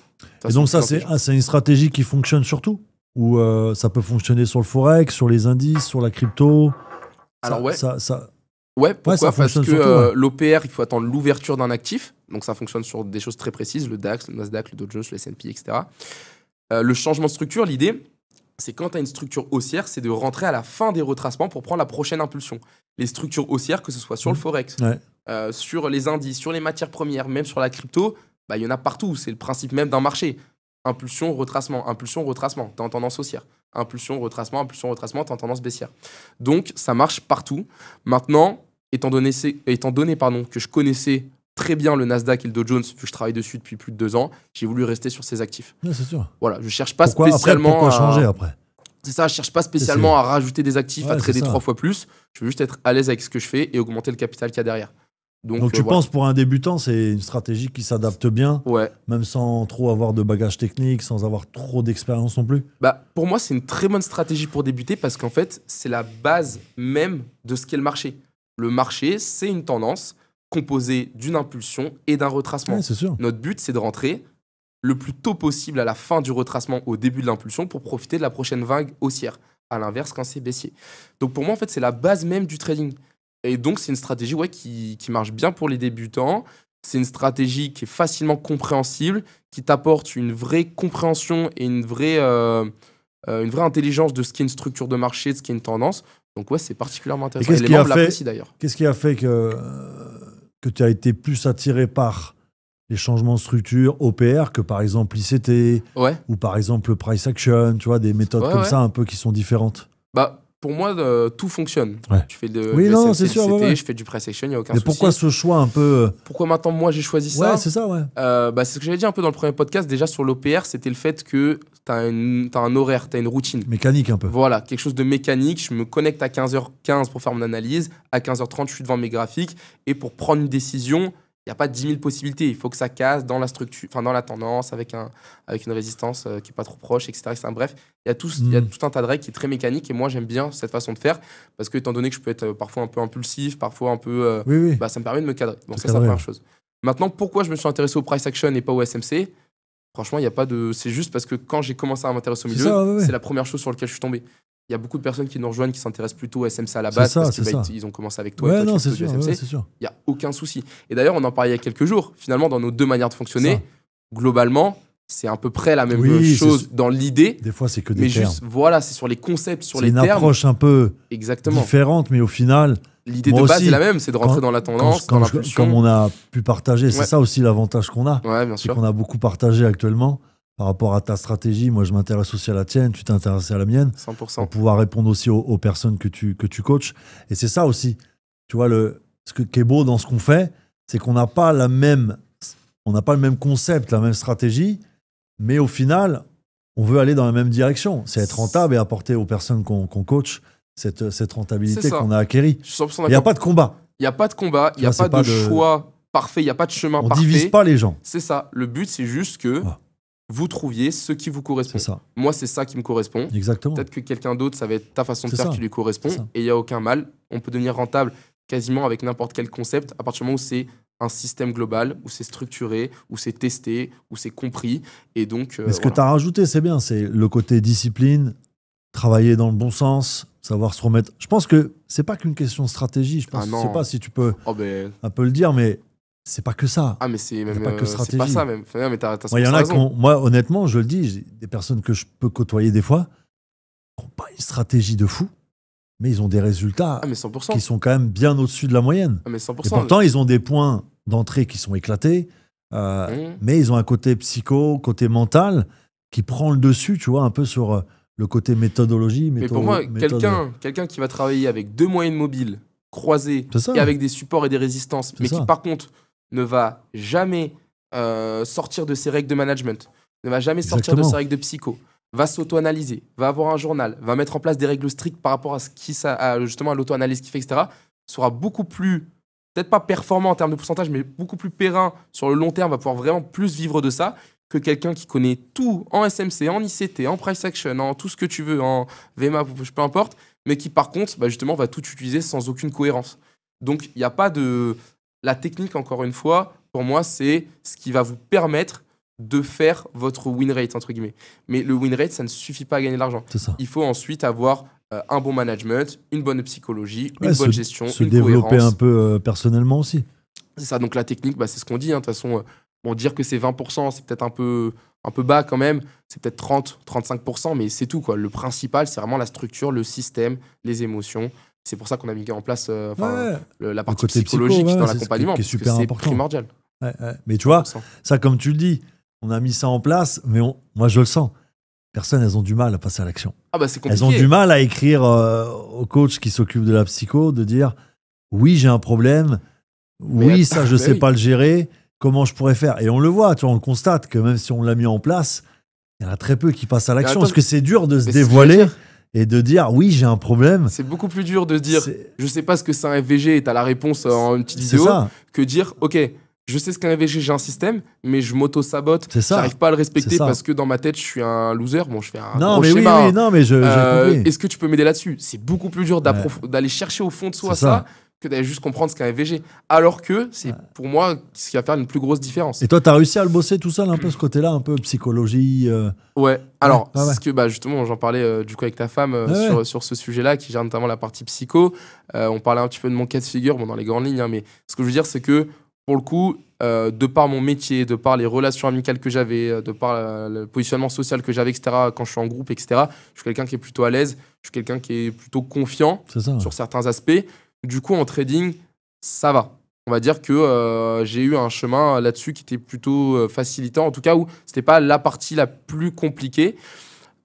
Et donc, ça, c'est une stratégie qui fonctionne sur tout? Ou ça peut fonctionner sur le Forex, sur les indices, sur la crypto? Alors, ouais. Ça... Ouais, pourquoi? ça Parce fonctionne que sur tout, ouais. l'OPR, il faut attendre l'ouverture d'un actif. Donc, ça fonctionne sur des choses très précises, le DAX, le Nasdaq, le Dow Jones, le S&P, etc. Le changement de structure, l'idée, c'est quand tu as une structure haussière, c'est de rentrer à la fin des retracements pour prendre la prochaine impulsion. Les structures haussières, que ce soit sur le Forex, Ouais. sur les indices, sur les matières premières, même sur la crypto, bah, il y en a partout. C'est le principe même d'un marché. Impulsion, retracement, t'es en tendance haussière. Impulsion, retracement, t'es en tendance baissière. Donc, ça marche partout. Maintenant, étant donné que je connaissais très bien le Nasdaq et le Dow Jones, vu que je travaille dessus depuis plus de 2 ans, j'ai voulu rester sur ces actifs. Ouais, c'est sûr. Voilà, je cherche pas Pourquoi spécialement changer après? C'est ça, je cherche pas spécialement à rajouter des actifs, Ouais, à trader c'est ça. 3 fois plus. Je veux juste être à l'aise avec ce que je fais et augmenter le capital qu'il y a derrière. Donc tu voilà. penses pour un débutant, c'est une stratégie qui s'adapte bien, Ouais. même sans trop avoir de bagages techniques, sans avoir trop d'expérience non plus? Bah, pour moi, c'est une très bonne stratégie pour débuter parce qu'en fait, c'est la base même de ce qu'est le marché. Le marché, c'est une tendance composée d'une impulsion et d'un retracement. Ouais, c'est sûr. Notre but, c'est de rentrer le plus tôt possible à la fin du retracement, au début de l'impulsion, pour profiter de la prochaine vague haussière. À l'inverse, quand c'est baissier. Donc pour moi, en fait, c'est la base même du trading. Et donc, c'est une stratégie qui marche bien pour les débutants. C'est une stratégie qui est facilement compréhensible, qui t'apporte une vraie compréhension et une vraie intelligence de ce qu'est une structure de marché, de ce qu'est une tendance. Donc ouais, c'est particulièrement intéressant. qu'est-ce Et qui les a membres fait- l'apprécient d'ailleurs. Qu'est-ce qui a fait que tu as été plus attiré par les changements de structure OPR que par exemple l'ICT Ouais. ou par exemple le price action, tu vois, des méthodes Ouais, comme ouais. ça un peu qui sont différentes? Bah, pour moi, tout fonctionne. Ouais. Tu fais Oui, du non, SMC, c'est sûr, du CT, ouais. je fais du price action, il n'y a aucun Mais souci. pourquoi ce choix un peu... Pourquoi maintenant, moi, j'ai choisi ça? Ouais, c'est ça, ouais. Bah, c'est ce que j'avais dit un peu dans le premier podcast. Déjà, sur l'OPR, c'était le fait que tu as un horaire, tu as une routine. Mécanique un peu. Voilà, quelque chose de mécanique. Je me connecte à 15h15 pour faire mon analyse. À 15h30, je suis devant mes graphiques. Et pour prendre une décision, il n'y a pas 10 000 possibilités. Il faut que ça casse dans la structure, enfin dans la tendance, avec une résistance qui n'est pas trop proche, etc. Bref, il y a tout un tas de règles qui est très mécanique. Et moi, j'aime bien cette façon de faire. Parce que, étant donné que je peux être parfois un peu impulsif, parfois un peu. Oui. Bah, ça me permet de me cadrer. Donc, Se ça, c'est la cadrer, première chose. Maintenant, pourquoi je me suis intéressé au price action et pas au SMC? Franchement, il y a pas de. C'est juste parce que quand j'ai commencé à m'intéresser au C'est milieu, ça, ouais. c'est la première chose sur laquelle je suis tombé. Il y a beaucoup de personnes qui nous rejoignent qui s'intéressent plutôt au SMC à la C'est base ça, parce c'est ça. qu'ils ont commencé avec toi et Ouais, toi, non, tu fais c'est plutôt sûr, du ouais, SMC. c'est sûr. Il n'y a aucun souci. Et d'ailleurs, on en parlait il y a quelques jours. Finalement, dans nos deux manières de Ça. fonctionner, globalement, c'est à peu près la même Oui, chose c'est- dans l'idée. Des fois, c'est que des Mais termes. juste, voilà, c'est sur les concepts, sur C'est les une termes. approche un peu Exactement. différente, mais au final, L'idée Moi de base aussi, est la même, c'est de rentrer dans la tendance, dans l'impulsion. comme on a pu partager, c'est Ouais. ça aussi l'avantage qu'on a. Ouais, bien C'est sûr. qu'on a beaucoup partagé actuellement par rapport à ta stratégie. Moi, je m'intéresse aussi à la tienne, tu t'intéresses à la mienne, 100%. pour pouvoir répondre aussi aux personnes que tu coaches. Et c'est ça aussi. Tu vois, ce qui est beau dans ce qu'on fait, c'est qu'on n'a pas le même concept, la même stratégie, mais au final, on veut aller dans la même direction. C'est être rentable et apporter aux personnes qu'on coach cette rentabilité C'est ça. qu'on a acquérie. Je suis 100% Il n'y a d'accord. pas de combat. Il n'y a pas de combat, il n'y a vois, c'est pas de pas de- choix parfait, il n'y a pas de chemin On parfait. divise pas les gens. C'est ça. Le but, c'est juste que Ah. vous trouviez ce qui vous correspond. C'est ça. Moi, c'est ça qui me correspond. Exactement. Peut-être que quelqu'un d'autre, ça va être ta façon de C'est faire ça. qui lui correspond. C'est ça. Et il n'y a aucun mal. On peut devenir rentable quasiment avec n'importe quel concept à partir du moment où c'est un système global, où c'est structuré, où c'est testé, où c'est compris. Et donc, Mais ce que tu as rajouté, c'est bien. C'est le côté discipline, travailler dans le bon sens, savoir se remettre. Je pense que c'est pas qu'une question de stratégie. Je Ah ne non. sais pas si tu peux Oh ben, un peu le dire, mais c'est pas que ça. Ah, mais c'est même pas que c'est stratégie. pas ça même. Enfin, mais t'as Moi, il y en a raison. moi, honnêtement, je le dis, j'ai des personnes que je peux côtoyer des fois, qui n'ont pas une stratégie de fou, mais ils ont des résultats Ah, mais 100%. qui sont quand même bien au-dessus de la moyenne. Ah, mais 100%. Et pourtant, ils ont des points d'entrée qui sont éclatés, mais ils ont un côté psycho, côté mental, qui prend le dessus, tu vois, un peu sur le côté méthodologie. Mais pour moi, quelqu'un qui va travailler avec 2 moyennes mobiles croisées et avec des supports et des résistances, mais qui par contre ne va jamais sortir de ses règles de management, ne va jamais sortir de ses règles de psycho, va s'auto-analyser, va avoir un journal, va mettre en place des règles strictes par rapport à justement à l'auto-analyse qu'il fait, etc., sera beaucoup plus, peut-être pas performant en termes de pourcentage, mais beaucoup plus périn sur le long terme, va pouvoir vraiment plus vivre de ça que quelqu'un qui connaît tout en SMC, en ICT, en price action, en tout ce que tu veux, en VMA, peu importe, mais qui par contre, justement, va tout utiliser sans aucune cohérence. Donc, il n'y a pas de... La technique, encore une fois, pour moi, c'est ce qui va vous permettre de faire votre win rate, entre guillemets. Mais le win rate, ça ne suffit pas à gagner de l'argent. Il faut ensuite avoir un bon management, une bonne psychologie, une bonne gestion, une cohérence. Se développer un peu personnellement aussi. C'est ça, donc la technique, c'est ce qu'on dit. De toute façon, dire que c'est 20%, c'est peut-être un peu bas quand même. C'est peut-être 30, 35%, mais c'est tout, quoi. Le principal, c'est vraiment la structure, le système, les émotions. C'est pour ça qu'on a mis en place la partie psychologique dans l'accompagnement, parce que c'est primordial. Mais tu vois, ça, comme tu le dis, on a mis ça en place, mais moi, je le sens. Personnes, elles ont du mal à passer à l'action. C'est compliqué. Elles ont du mal à écrire au coach qui s'occupe de la psycho, de dire « Oui, j'ai un problème. Oui, ça, je ne sais pas le gérer. Comment je pourrais faire ?» Et on le voit, tu vois, on le constate que même si on l'a mis en place, il y en a très peu qui passent à l'action. Parce que c'est dur de se dévoiler et de dire « Oui, j'ai un problème. » C'est beaucoup plus dur de dire « Je ne sais pas ce que c'est un FVG et tu as la réponse en une petite vidéo » que dire « Ok, je sais ce qu'un FVG, j'ai un système, mais je m'auto-sabote. J'arrive pas à le respecter parce que dans ma tête, je suis un loser. » Bon, je fais un gros schéma. Oui, non, mais j'ai compris. Est-ce que tu peux m'aider là-dessus ? C'est beaucoup plus dur d'aller chercher au fond de soi ça que d'aller juste comprendre ce qu'est un FVG. Alors que c'est pour moi ce qui va faire une plus grosse différence. Et toi, tu as réussi à le bosser tout seul, un peu ce côté-là, un peu psychologie Ouais, alors, c'est ce que justement, j'en parlais du coup avec ta femme sur ce sujet-là, qui gère notamment la partie psycho. On parlait un petit peu de mon cas de figure, dans les grandes lignes, mais ce que je veux dire, c'est que pour le coup, de par mon métier, de par les relations amicales que j'avais, de par le positionnement social que j'avais, etc., quand je suis en groupe, etc., je suis quelqu'un qui est plutôt à l'aise, je suis quelqu'un qui est plutôt confiant sur certains aspects. Du coup, en trading, ça va. On va dire que j'ai eu un chemin là-dessus qui était plutôt facilitant, en tout cas où c'était pas la partie la plus compliquée.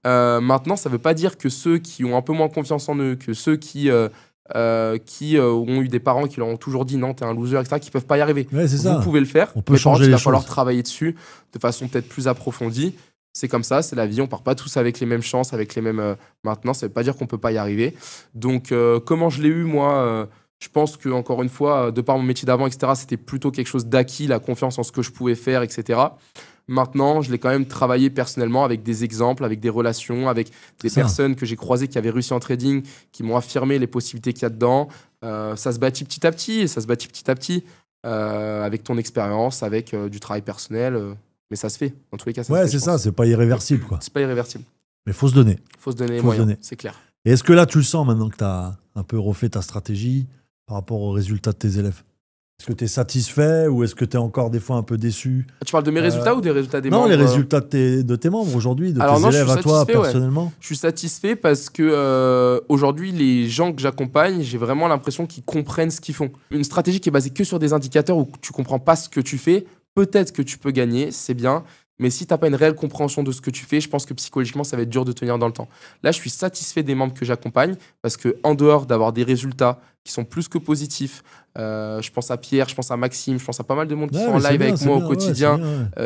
Maintenant, ça veut pas dire que ceux qui ont un peu moins confiance en eux, que ceux qui ont eu des parents qui leur ont toujours dit non, t'es un loser, etc., qui peuvent pas y arriver. Vous pouvez le faire. On peut changer il va les falloir choses. travailler dessus de façon peut-être plus approfondie. C'est comme ça, c'est la vie. On part pas tous avec les mêmes chances, avec les mêmes. Maintenant, ça veut pas dire qu'on peut pas y arriver. Donc, comment je l'ai eu, moi je pense que, encore une fois, de par mon métier d'avant, etc., c'était plutôt quelque chose d'acquis, la confiance en ce que je pouvais faire, etc. Maintenant, je l'ai quand même travaillé personnellement avec des exemples, avec des relations, avec des personnes que j'ai croisées qui avaient réussi en trading, qui m'ont affirmé les possibilités qu'il y a dedans. Ça se bâtit petit à petit, avec ton expérience, avec du travail personnel. Mais ça se fait, dans tous les cas. C'est pas irréversible, quoi. C'est pas irréversible. Mais faut se donner. Faut se donner les moyens, c'est clair. Et est-ce que là, tu le sens maintenant que tu as un peu refait ta stratégie par rapport aux résultats de tes élèves ? Est-ce que tu es satisfait ou est-ce que tu es encore des fois un peu déçu ? Tu parles de mes résultats ou des résultats des membres ? Non, les résultats de tes membres aujourd'hui, de tes élèves à toi personnellement. Je suis satisfait parce que aujourd'hui, les gens que j'accompagne, j'ai vraiment l'impression qu'ils comprennent ce qu'ils font. Une stratégie qui est basée que sur des indicateurs où tu comprends pas ce que tu fais, peut-être que tu peux gagner, c'est bien. Mais si tu n'as pas une réelle compréhension de ce que tu fais, je pense que psychologiquement, ça va être dur de tenir dans le temps. Là, je suis satisfait des membres que j'accompagne parce qu'en dehors d'avoir des résultats qui sont plus que positifs, je pense à Pierre, je pense à Maxime, je pense à pas mal de monde qui sont en live avec moi au quotidien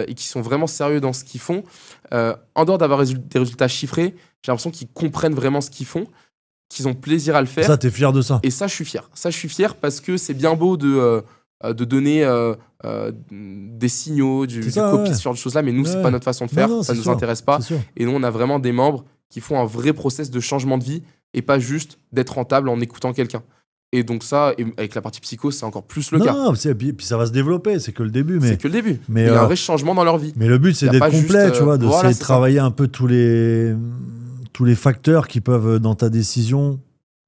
et qui sont vraiment sérieux dans ce qu'ils font. En dehors d'avoir des résultats chiffrés, j'ai l'impression qu'ils comprennent vraiment ce qu'ils font, qu'ils ont plaisir à le faire. Ça, tu es fier de ça ? Et ça, je suis fier. Ça, je suis fier parce que c'est bien beau de donner des signaux, du copie, ce genre de choses-là, mais nous, c'est pas notre façon de faire, ça nous intéresse pas. Et nous, on a vraiment des membres qui font un vrai process de changement de vie et pas juste d'être rentable en écoutant quelqu'un. Et donc ça, avec la partie psycho, c'est encore plus le cas. Non, puis ça va se développer, c'est que le début. C'est que le début. Mais il y a un vrai changement dans leur vie. Mais le but, c'est d'être complet, tu vois, de travailler un peu tous les facteurs qui peuvent, dans ta décision,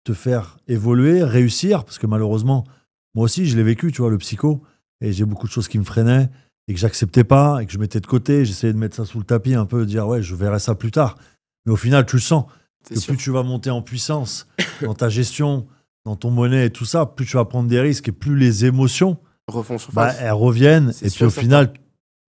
te faire évoluer, réussir, parce que malheureusement, moi aussi, je l'ai vécu, tu vois, le psycho. et j'ai beaucoup de choses qui me freinaient et que j'acceptais pas et que je mettais de côté. J'essayais de mettre ça sous le tapis un peu, de dire ouais, je verrai ça plus tard. Mais au final, tu le sens. Que plus tu vas monter en puissance dans ta gestion, dans ton monnaie et tout ça, plus tu vas prendre des risques et plus les émotions elles reviennent. Et puis au final,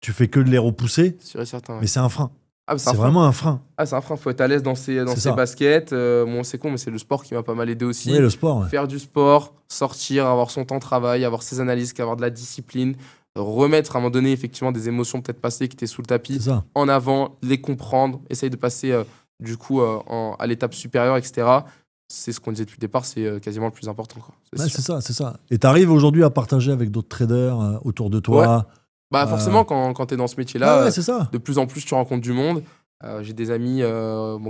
tu fais que de les repousser. Sûr et certain, mais c'est un frein. Ah, c'est vraiment un frein. Ah, c'est un frein. Faut être à l'aise dans ses baskets. Bon, c'est con, mais c'est le sport qui m'a pas mal aidé aussi. Oui, le sport. Faire du sport, sortir, avoir son temps de travail, avoir ses analyses, avoir de la discipline, remettre à un moment donné effectivement des émotions peut-être passées qui étaient sous le tapis en avant, les comprendre, essayer de passer du coup à l'étape supérieure, etc. C'est ce qu'on disait depuis le départ, c'est quasiment le plus important. C'est ça. Et tu arrives aujourd'hui à partager avec d'autres traders autour de toi. Forcément, quand tu es dans ce métier-là, de plus en plus tu rencontres du monde. J'ai des amis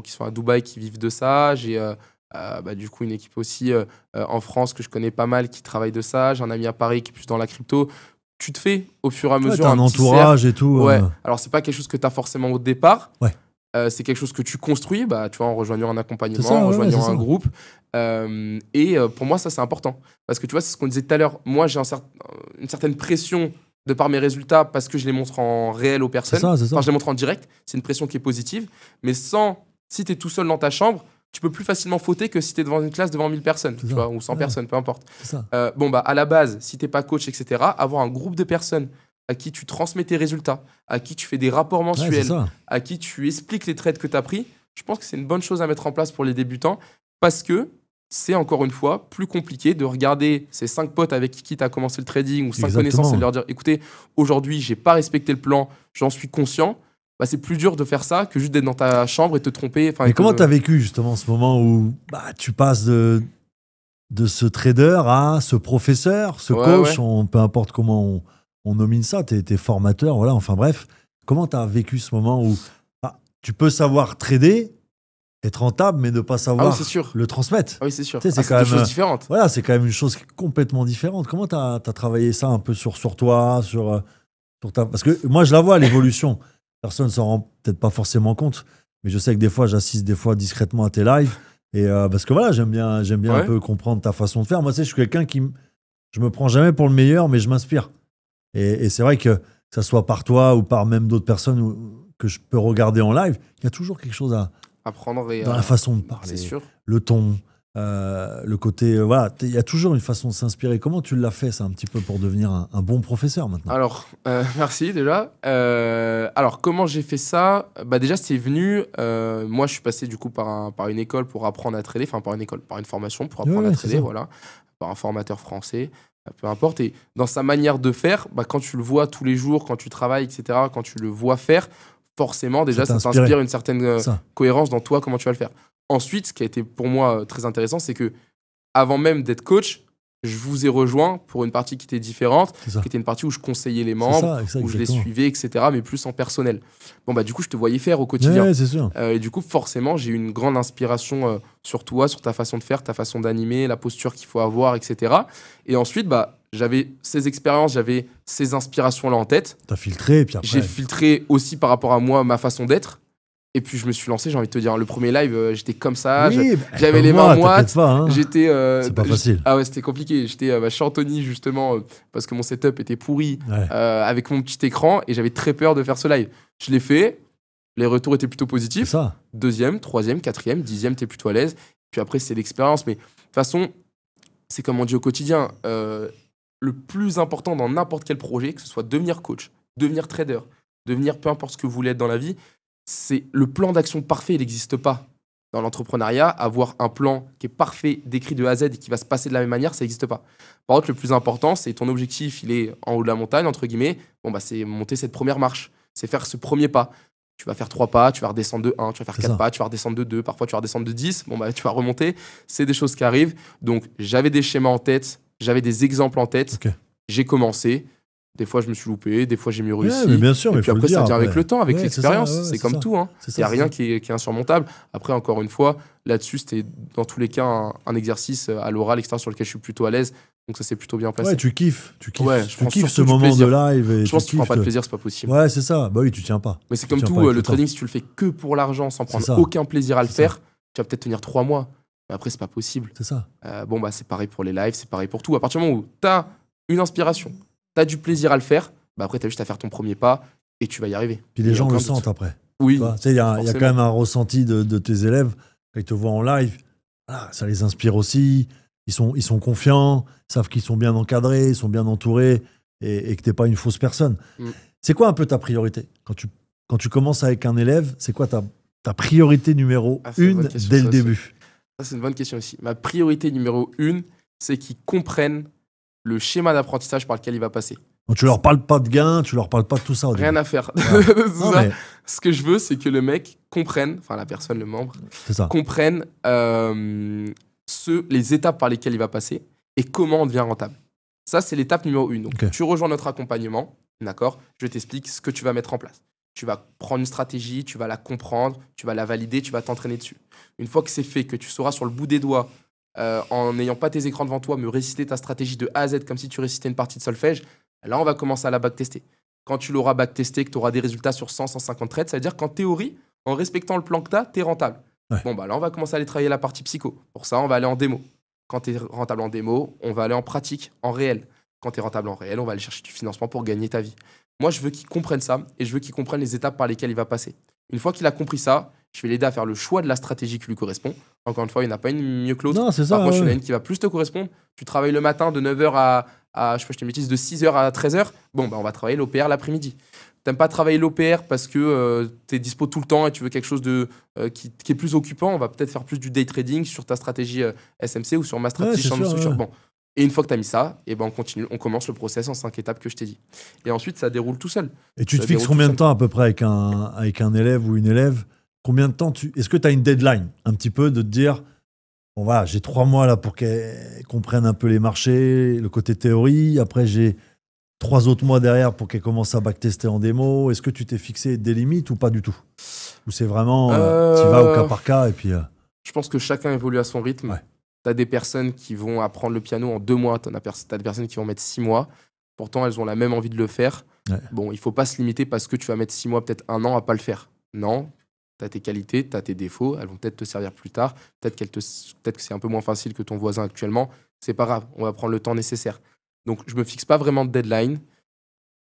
qui sont à Dubaï qui vivent de ça. J'ai du coup une équipe aussi en France que je connais pas mal qui travaille de ça. J'ai un ami à Paris qui est plus dans la crypto. Tu te fais au fur et à mesure un entourage et tout. Alors, c'est pas quelque chose que tu as forcément au départ. Ouais. C'est quelque chose que tu construis, tu vois, en rejoignant un accompagnement, en rejoignant un groupe. Pour moi, ça, c'est important. Parce que tu vois, c'est ce qu'on disait tout à l'heure. Moi, j'ai une certaine pression de par mes résultats parce que je les montre en réel aux personnes. Je les montre en direct. C'est une pression qui est positive. Mais si tu es tout seul dans ta chambre, tu peux plus facilement fauter que si tu es devant une classe devant 1000 personnes, tu vois, ou 100 personnes, peu importe. À la base, si tu n'es pas coach, etc., avoir un groupe de personnes à qui tu transmets tes résultats, à qui tu fais des rapports mensuels, à qui tu expliques les trades que tu as pris, je pense que c'est une bonne chose à mettre en place pour les débutants parce que c'est encore une fois plus compliqué de regarder ces 5 potes avec qui tu as commencé le trading ou 5 connaissances et de leur dire écoutez, aujourd'hui, j'ai pas respecté le plan, j'en suis conscient. C'est plus dur de faire ça que juste d'être dans ta chambre et te tromper. Mais comment tu as vécu justement ce moment où tu passes de ce trader à ce professeur, ce coach, peu importe comment on nomine ça, tu es formateur, voilà, enfin bref. Comment tu as vécu ce moment où tu peux savoir trader, être rentable, mais ne pas savoir le transmettre? Oui, c'est sûr. C'est quand même deux choses différentes. Voilà, c'est quand même une chose complètement différente. Comment tu as travaillé ça un peu sur toi, sur ta... Parce que moi, je la vois, l'évolution. Personne ne s'en rend peut-être pas forcément compte, mais je sais que des fois, j'assiste discrètement à tes lives. Et parce que voilà, j'aime bien un peu comprendre ta façon de faire. Moi, je suis quelqu'un je me prends jamais pour le meilleur, mais je m'inspire. Et c'est vrai que ça soit par toi ou par même d'autres personnes que je peux regarder en live, il y a toujours quelque chose à apprendre dans la façon de parler, c'est sûr. Le ton, le côté, il y a toujours une façon de s'inspirer. Comment tu l'as fait ça un petit peu pour devenir un bon professeur maintenant? Alors, merci déjà. Alors, comment j'ai fait ça? Déjà, c'est venu. Moi, je suis passé du coup par une école pour apprendre à trader, par une formation pour apprendre à trader, voilà, par un formateur français. Peu importe. Et dans sa manière de faire, quand tu le vois tous les jours, quand tu travailles, etc., quand tu le vois faire, forcément, déjà, ça t'inspire une certaine cohérence dans toi, comment tu vas le faire. Ensuite, ce qui a été pour moi très intéressant, c'est que avant même d'être coach, je vous ai rejoint pour une partie qui était différente, qui était une partie où je conseillais les membres, où je les suivais, etc., mais plus en personnel. Du coup, je te voyais faire au quotidien. Ouais, c'est sûr. Et du coup, forcément, j'ai eu une grande inspiration sur toi, sur ta façon de faire, ta façon d'animer, la posture qu'il faut avoir, etc. Et ensuite, j'avais ces expériences, j'avais ces inspirations-là en tête. T'as filtré, et puis après... J'ai filtré aussi par rapport à moi, ma façon d'être. Et puis je me suis lancé, j'ai envie de te dire, le premier live, j'étais comme ça, j'avais les mains moites, j'étais... c'est pas facile. Ah ouais, c'était compliqué. J'étais chez Anthony justement, parce que mon setup était pourri, avec mon petit écran, et j'avais très peur de faire ce live. Je l'ai fait, les retours étaient plutôt positifs. 2e, 3e, 4e, 10e, t'es plutôt à l'aise. Puis après, c'est l'expérience. Mais de toute façon, c'est comme on dit au quotidien, le plus important dans n'importe quel projet, que ce soit devenir coach, devenir trader, devenir peu importe ce que vous voulez être dans la vie, c'est le plan d'action parfait, il n'existe pas. Dans l'entrepreneuriat, avoir un plan qui est parfait, décrit de A à Z et qui va se passer de la même manière, ça n'existe pas. Par contre, le plus important, c'est ton objectif, il est en haut de la montagne, entre guillemets. C'est monter cette première marche, c'est faire ce premier pas. Tu vas faire 3 pas, tu vas redescendre de 1, tu vas faire 4 pas, tu vas redescendre de 2, parfois tu vas redescendre de 10, tu vas remonter. C'est des choses qui arrivent. Donc, j'avais des schémas en tête, j'avais des exemples en tête. J'ai commencé. Des fois, je me suis loupé, des fois, j'ai mieux réussi. Mais bien sûr, et puis après, ça vient avec le temps, avec l'expérience. C'est comme tout. Il n'y a rien qui est insurmontable. Après, encore une fois, là-dessus, c'était dans tous les cas un exercice à l'oral, etc., sur lequel je suis plutôt à l'aise. Donc, ça s'est plutôt bien passé. Ouais, tu kiffes. Tu kiffes ce moment de live. Et je pense que tu ne prends pas de plaisir, c'est pas possible. Ouais, c'est ça. Oui, tu tiens pas. Mais c'est comme tout, le trading, si tu le fais que pour l'argent, sans prendre aucun plaisir à le faire, tu vas peut-être tenir 3 mois. Mais après, c'est pas possible. C'est ça. C'est pareil pour les lives, c'est pareil pour tout. À partir du moment où tu as une inspiration, tu as du plaisir à le faire, bah après, tu as juste à faire ton premier pas et tu vas y arriver. Puis les gens le sentent après. Oui. Il y a quand même un ressenti de tes élèves. Quand ils te voient en live, voilà, ça les inspire aussi. Ils sont confiants, savent qu'ils sont bien encadrés, ils sont bien entourés et que tu n'es pas une fausse personne. C'est quoi un peu ta priorité quand tu commences avec un élève, c'est quoi ta priorité numéro 1 dès le début? Ça, c'est une bonne question aussi. Ma priorité numéro 1, c'est qu'ils comprennent le schéma d'apprentissage par lequel il va passer. Donc, tu leur parles pas de gains, tu leur parles pas de tout ça. Rien à faire. Ouais. Non, mais... Ce que je veux, c'est que le mec comprenne, enfin la personne, le membre, comprenne les étapes par lesquelles il va passer et comment on devient rentable. Ça, c'est l'étape numéro 1. Donc, tu rejoins notre accompagnement, d'accord? Je t'explique ce que tu vas mettre en place. Tu vas prendre une stratégie, tu vas la comprendre, tu vas la valider, tu vas t'entraîner dessus. Une fois que c'est fait, que tu sauras sur le bout des doigts, en n'ayant pas tes écrans devant toi, me réciter ta stratégie de A à Z comme si tu récitais une partie de solfège, là, on va commencer à la backtester. Quand tu l'auras backtesté, que tu auras des résultats sur 100, 150 trades, ça veut dire qu'en théorie, en respectant le plan que tu as, tu es rentable. Ouais. Bon, bah là, on va commencer à aller travailler la partie psycho. Pour ça, on va aller en démo. Quand tu es rentable en démo, on va aller en pratique, en réel. Quand tu es rentable en réel, on va aller chercher du financement pour gagner ta vie. Moi, je veux qu'il comprenne ça et je veux qu'il comprenne les étapes par lesquelles il va passer. Une fois qu'il a compris ça, je vais l'aider à faire le choix de la stratégie qui lui correspond. Encore une fois, il n'y en a pas une mieux que l'autre. Non, c'est ça. Par contre, il y en a une qui va plus te correspondre. Tu travailles le matin de 9h à je sais pas, je te bêtise, de 6h à 13h. Bon, bah, on va travailler l'OPR l'après-midi. T'aimes pas travailler l'OPR parce que tu es dispo tout le temps et tu veux quelque chose qui est plus occupant. On va peut-être faire plus du day trading sur ta stratégie SMC ou sur ma stratégie champ de structure. Bon. Et une fois que tu as mis ça, et ben on commence le process en 5 étapes que je t'ai dit. Et ensuite, ça déroule tout seul. Et tu te fixes combien de temps à peu près avec un élève ou une élève? Combien de temps Est-ce que tu as une deadline un petit peu de te dire, bon voilà, j'ai 3 mois là pour qu'elle comprenne un peu les marchés, le côté théorie. Après, j'ai 3 autres mois derrière pour qu'elle commence à backtester en démo. Est-ce que tu t'es fixé des limites ou pas du tout? Ou c'est vraiment, tu vas au cas par cas et puis... Je pense que chacun évolue à son rythme. Ouais. Tu as des personnes qui vont apprendre le piano en 2 mois. Tu as des personnes qui vont mettre 6 mois. Pourtant, elles ont la même envie de le faire. Ouais. Bon, il ne faut pas se limiter parce que tu vas mettre 6 mois, peut-être 1 an à pas le faire. Non, tu as tes qualités, tu as tes défauts. Elles vont peut-être te servir plus tard. Peut-être que c'est un peu moins facile que ton voisin actuellement. C'est pas grave, on va prendre le temps nécessaire. Donc, je me fixe pas vraiment de deadline.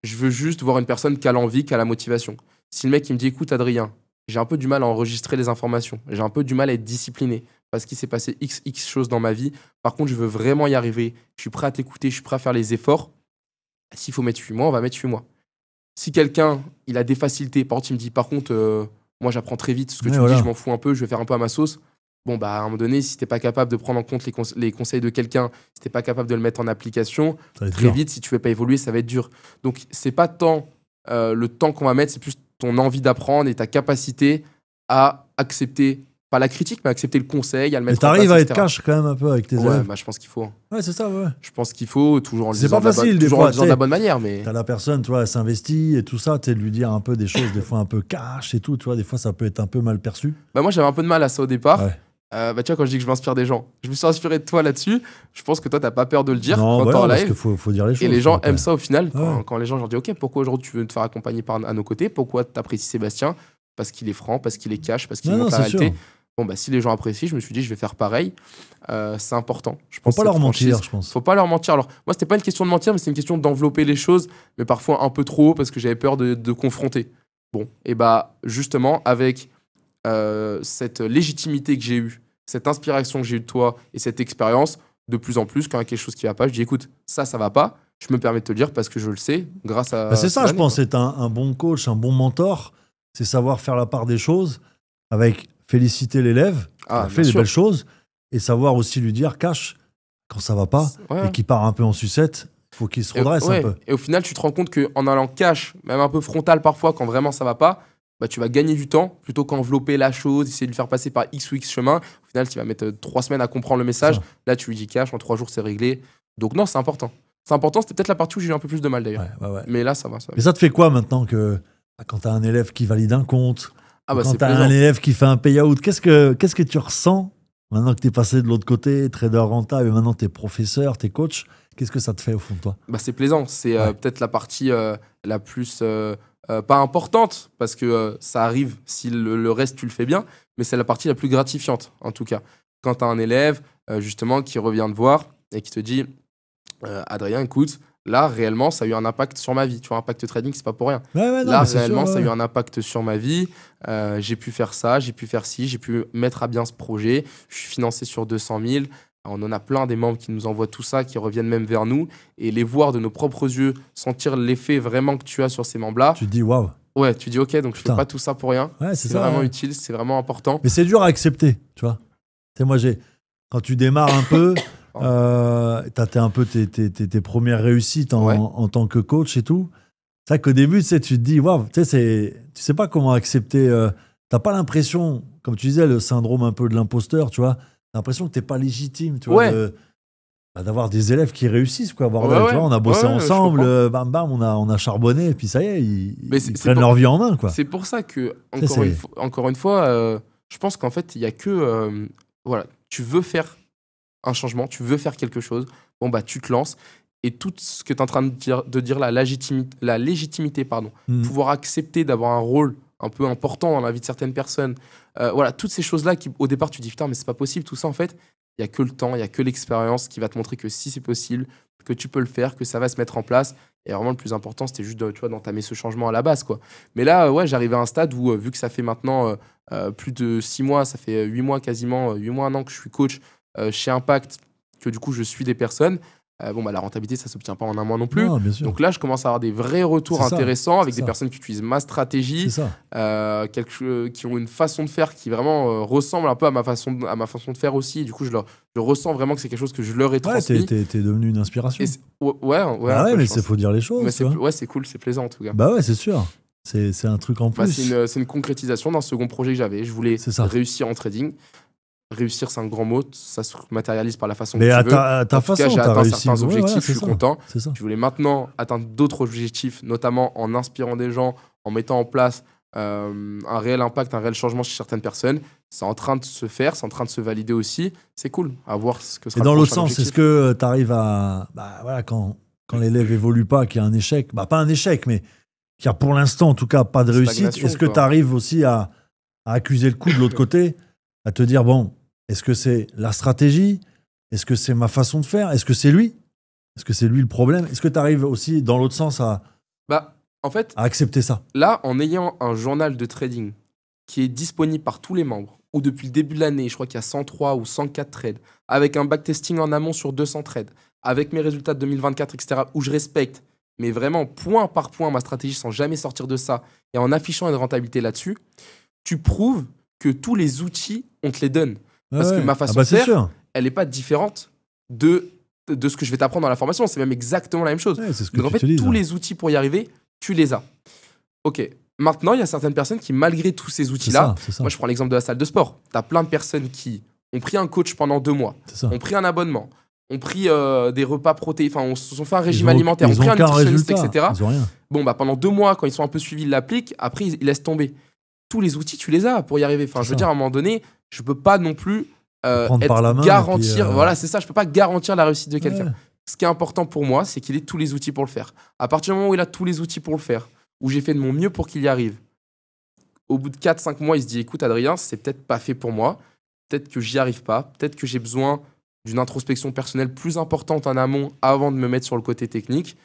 Je veux juste voir une personne qui a l'envie, qui a la motivation. Si le mec il me dit, écoute Adrien, j'ai un peu du mal à enregistrer les informations. J'ai un peu du mal à être discipliné parce qu'il s'est passé X choses dans ma vie. Par contre, je veux vraiment y arriver. Je suis prêt à t'écouter, je suis prêt à faire les efforts. S'il faut mettre 8 mois, on va mettre 8 mois. Si quelqu'un, il a des facilités, par contre, il me dit, par contre, moi, j'apprends très vite. Ce que tu me dis, je m'en fous un peu, je vais faire un peu à ma sauce. Bon, bah, à un moment donné, si t'es pas capable de prendre en compte les conseils de quelqu'un, si t'es pas capable de le mettre en application, très vite, si tu veux pas évoluer, ça va être dur. Donc, c'est pas tant le temps qu'on va mettre, c'est plus ton envie d'apprendre et ta capacité à accepter, pas la critique, mais accepter le conseil, à le mettre en place. Mais t'arrives à être cash quand même un peu avec tes élèves. Ouais, bah, je pense qu'il faut. Ouais, c'est ça, ouais. Je pense qu'il faut, toujours en le disant, pas facile, toujours en le disant de la bonne manière. Mais... T'as la personne, tu vois, elle s'investit et tout ça, tu sais, de lui dire un peu des choses, des fois un peu cash et tout, tu vois, des fois ça peut être un peu mal perçu. Bah, moi, j'avais un peu de mal à ça au départ. Ouais. Bah, tu vois, quand je dis que je m'inspire des gens, je me suis inspiré de toi là-dessus. Je pense que toi, t'as pas peur de le dire non, quand t'es en live. Parce qu'il faut dire les choses. Et les gens aiment ça au final. Quand les gens leur disent, OK, pourquoi aujourd'hui tu veux te faire accompagner à nos côtés? Pourquoi t'apprécies Sébastien? Parce qu'il est franc, parce qu'il est cash, parce qu'il montre la réalité. Bon, bah, si les gens apprécient, je me suis dit, je vais faire pareil. C'est important. Je pense faut pas leur mentir, je pense. Faut pas leur mentir. Alors, moi, c'était pas une question de mentir, mais c'est une question d'envelopper les choses, mais parfois un peu trop, parce que j'avais peur de confronter. Bon, et bah, justement, avec cette légitimité que j'ai eue, cette inspiration que j'ai eue de toi et cette expérience, de plus en plus, quand il y a quelque chose qui va pas, je dis, écoute, ça va pas. Je me permets de te le dire parce que je le sais, grâce à. Bah, c'est ça, je pense. C'est un bon coach, un bon mentor. C'est savoir faire la part des choses avec féliciter l'élève, qui a fait des belles choses, et savoir aussi lui dire, cash, quand ça va pas, et qu'il part un peu en sucette, il faut qu'il se redresse un peu. Et au final, tu te rends compte qu'en allant cash, même un peu frontal parfois, quand vraiment ça va pas, bah, tu vas gagner du temps plutôt qu'envelopper la chose, essayer de le faire passer par X ou X chemin. Au final, tu vas mettre 3 semaines à comprendre le message. Là, tu lui dis cash, en 3 jours, c'est réglé. Donc non, c'est important. C'est important, c'était peut-être la partie où j'ai eu un peu plus de mal d'ailleurs. Ouais. Mais là, ça va. Mais ça te fait quoi maintenant quand tu as un élève qui valide un compte, bah, quand tu as un élève qui fait un payout, qu'est-ce que tu ressens maintenant que tu es passé de l'autre côté, trader rentable, et maintenant tu es professeur, tu es coach? Qu'est-ce que ça te fait au fond de toi? Bah, c'est plaisant. C'est peut-être la partie la plus... pas importante, parce que ça arrive si le reste tu le fais bien, mais c'est la partie la plus gratifiante en tout cas. Quand tu as un élève justement qui revient te voir et qui te dit Adrien, écoute, Là, réellement, ça a eu un impact sur ma vie. Tu vois, impact trading, c'est pas pour rien. Non, là, réellement, ça a eu un impact sur ma vie. J'ai pu faire ça, j'ai pu faire ci, j'ai pu mettre à bien ce projet. Je suis financé sur 200 000. On en a plein des membres qui nous envoient tout ça, qui reviennent même vers nous. Et les voir de nos propres yeux, sentir l'effet vraiment que tu as sur ces membres-là. Tu te dis, waouh. Ouais, tu dis, ok, donc je fais pas tout ça pour rien. Ouais, c'est ça, vraiment utile, c'est vraiment important. Mais c'est dur à accepter, tu vois. Tu sais, moi, quand tu démarres un peu, t'as un peu tes premières réussites en tant que coach et tout. C'est vrai qu'au début, tu te dis, waouh, tu sais pas comment accepter. T'as pas l'impression, comme tu disais, le syndrome un peu de l'imposteur, tu vois. T'as l'impression que t'es pas légitime, tu vois, d'avoir des élèves qui réussissent, quoi. Bordel, tu vois, on a bossé ensemble, bam, bam, on a charbonné, et puis ça y est, ils prennent leur vie en main, quoi. C'est pour ça que, encore une fois, je pense qu'en fait, il y a que, voilà, tu veux faire un changement, tu veux faire quelque chose, bon, bah, tu te lances, et tout ce que tu es en train de dire la légitimité, pouvoir accepter d'avoir un rôle un peu important dans la vie de certaines personnes, voilà, toutes ces choses-là qui, au départ, tu dis, putain, mais c'est pas possible, tout ça, en fait, il n'y a que le temps, il n'y a que l'expérience qui va te montrer que si c'est possible, que tu peux le faire, que ça va se mettre en place. Et vraiment, le plus important, c'était juste d'entamer ce changement à la base, quoi. Mais là, j'arrivais à un stade où, vu que ça fait maintenant plus de 6 mois, ça fait 8 mois quasiment, 8 mois, 1 an que je suis coach chez Impact, que du coup, je suis des personnes. La rentabilité, ça ne s'obtient pas en 1 mois non plus. Non, donc là, je commence à avoir des vrais retours intéressants avec des personnes qui utilisent ma stratégie, qui ont une façon de faire qui vraiment ressemble un peu à ma façon de faire aussi. Et du coup, je ressens vraiment que c'est quelque chose que je leur ai transmis. T'es devenu une inspiration. Mais il faut dire les choses. Mais c'est cool, c'est plaisant en tout cas. Bah ouais, c'est sûr. C'est un truc en plus. C'est une concrétisation d'un second projet que j'avais. Je voulais réussir en trading. Réussir, c'est un grand mot, ça se matérialise par la façon que tu veux. Mais à ta façon, j'ai atteint certains objectifs, je suis ça. content. Je voulais maintenant atteindre d'autres objectifs, notamment en inspirant des gens, en mettant en place un réel impact, un réel changement chez certaines personnes. C'est en train de se faire, c'est en train de se valider aussi. C'est cool à voir ce que sera. Et dans l'autre sens, est-ce que tu arrives à... quand l'élève évolue pas, qu'il y a un échec, pas un échec, mais qu'il y a pour l'instant en tout cas pas de réussite, est-ce que tu arrives aussi à accuser le coup de l'autre côté, à te dire, bon, est-ce que c'est la stratégie? Est-ce que c'est ma façon de faire? Est-ce que c'est lui? Est-ce que c'est lui le problème? Est-ce que tu arrives aussi, dans l'autre sens, à accepter ça? Là, en ayant un journal de trading qui est disponible par tous les membres, ou depuis le début de l'année, je crois qu'il y a 103 ou 104 trades, avec un backtesting en amont sur 200 trades, avec mes résultats de 2024, etc., où je respecte, mais vraiment point par point, ma stratégie sans jamais sortir de ça, et en affichant une rentabilité là-dessus, tu prouves que tous les outils, on te les donne. Parce que ma façon de faire, elle n'est pas différente de ce que je vais t'apprendre dans la formation. C'est même exactement la même chose. Donc en fait, tous les outils pour y arriver, tu les as. Ok. Maintenant, il y a certaines personnes qui, malgré tous ces outils-là, moi je prends l'exemple de la salle de sport. Tu as plein de personnes qui ont pris un coach pendant 2 mois, ont pris un abonnement, ont pris des repas protéinés, on se sont fait un régime alimentaire, ont pris un nutritionniste, etc. Bon, pendant 2 mois, quand ils sont un peu suivis, ils l'appliquent, après ils laissent tomber. Tous les outils, tu les as pour y arriver. Je veux dire, à un moment donné, je peux pas non plus garantir. Voilà, c'est ça. Je peux pas garantir la réussite de quelqu'un. Ce qui est important pour moi, c'est qu'il ait tous les outils pour le faire. À partir du moment où il a tous les outils pour le faire, où j'ai fait de mon mieux pour qu'il y arrive, au bout de 4-5 mois, il se dit, écoute, Adrien, c'est peut-être pas fait pour moi. Peut-être que j'y arrive pas. Peut-être que j'ai besoin d'une introspection personnelle plus importante en amont avant de me mettre sur le côté technique.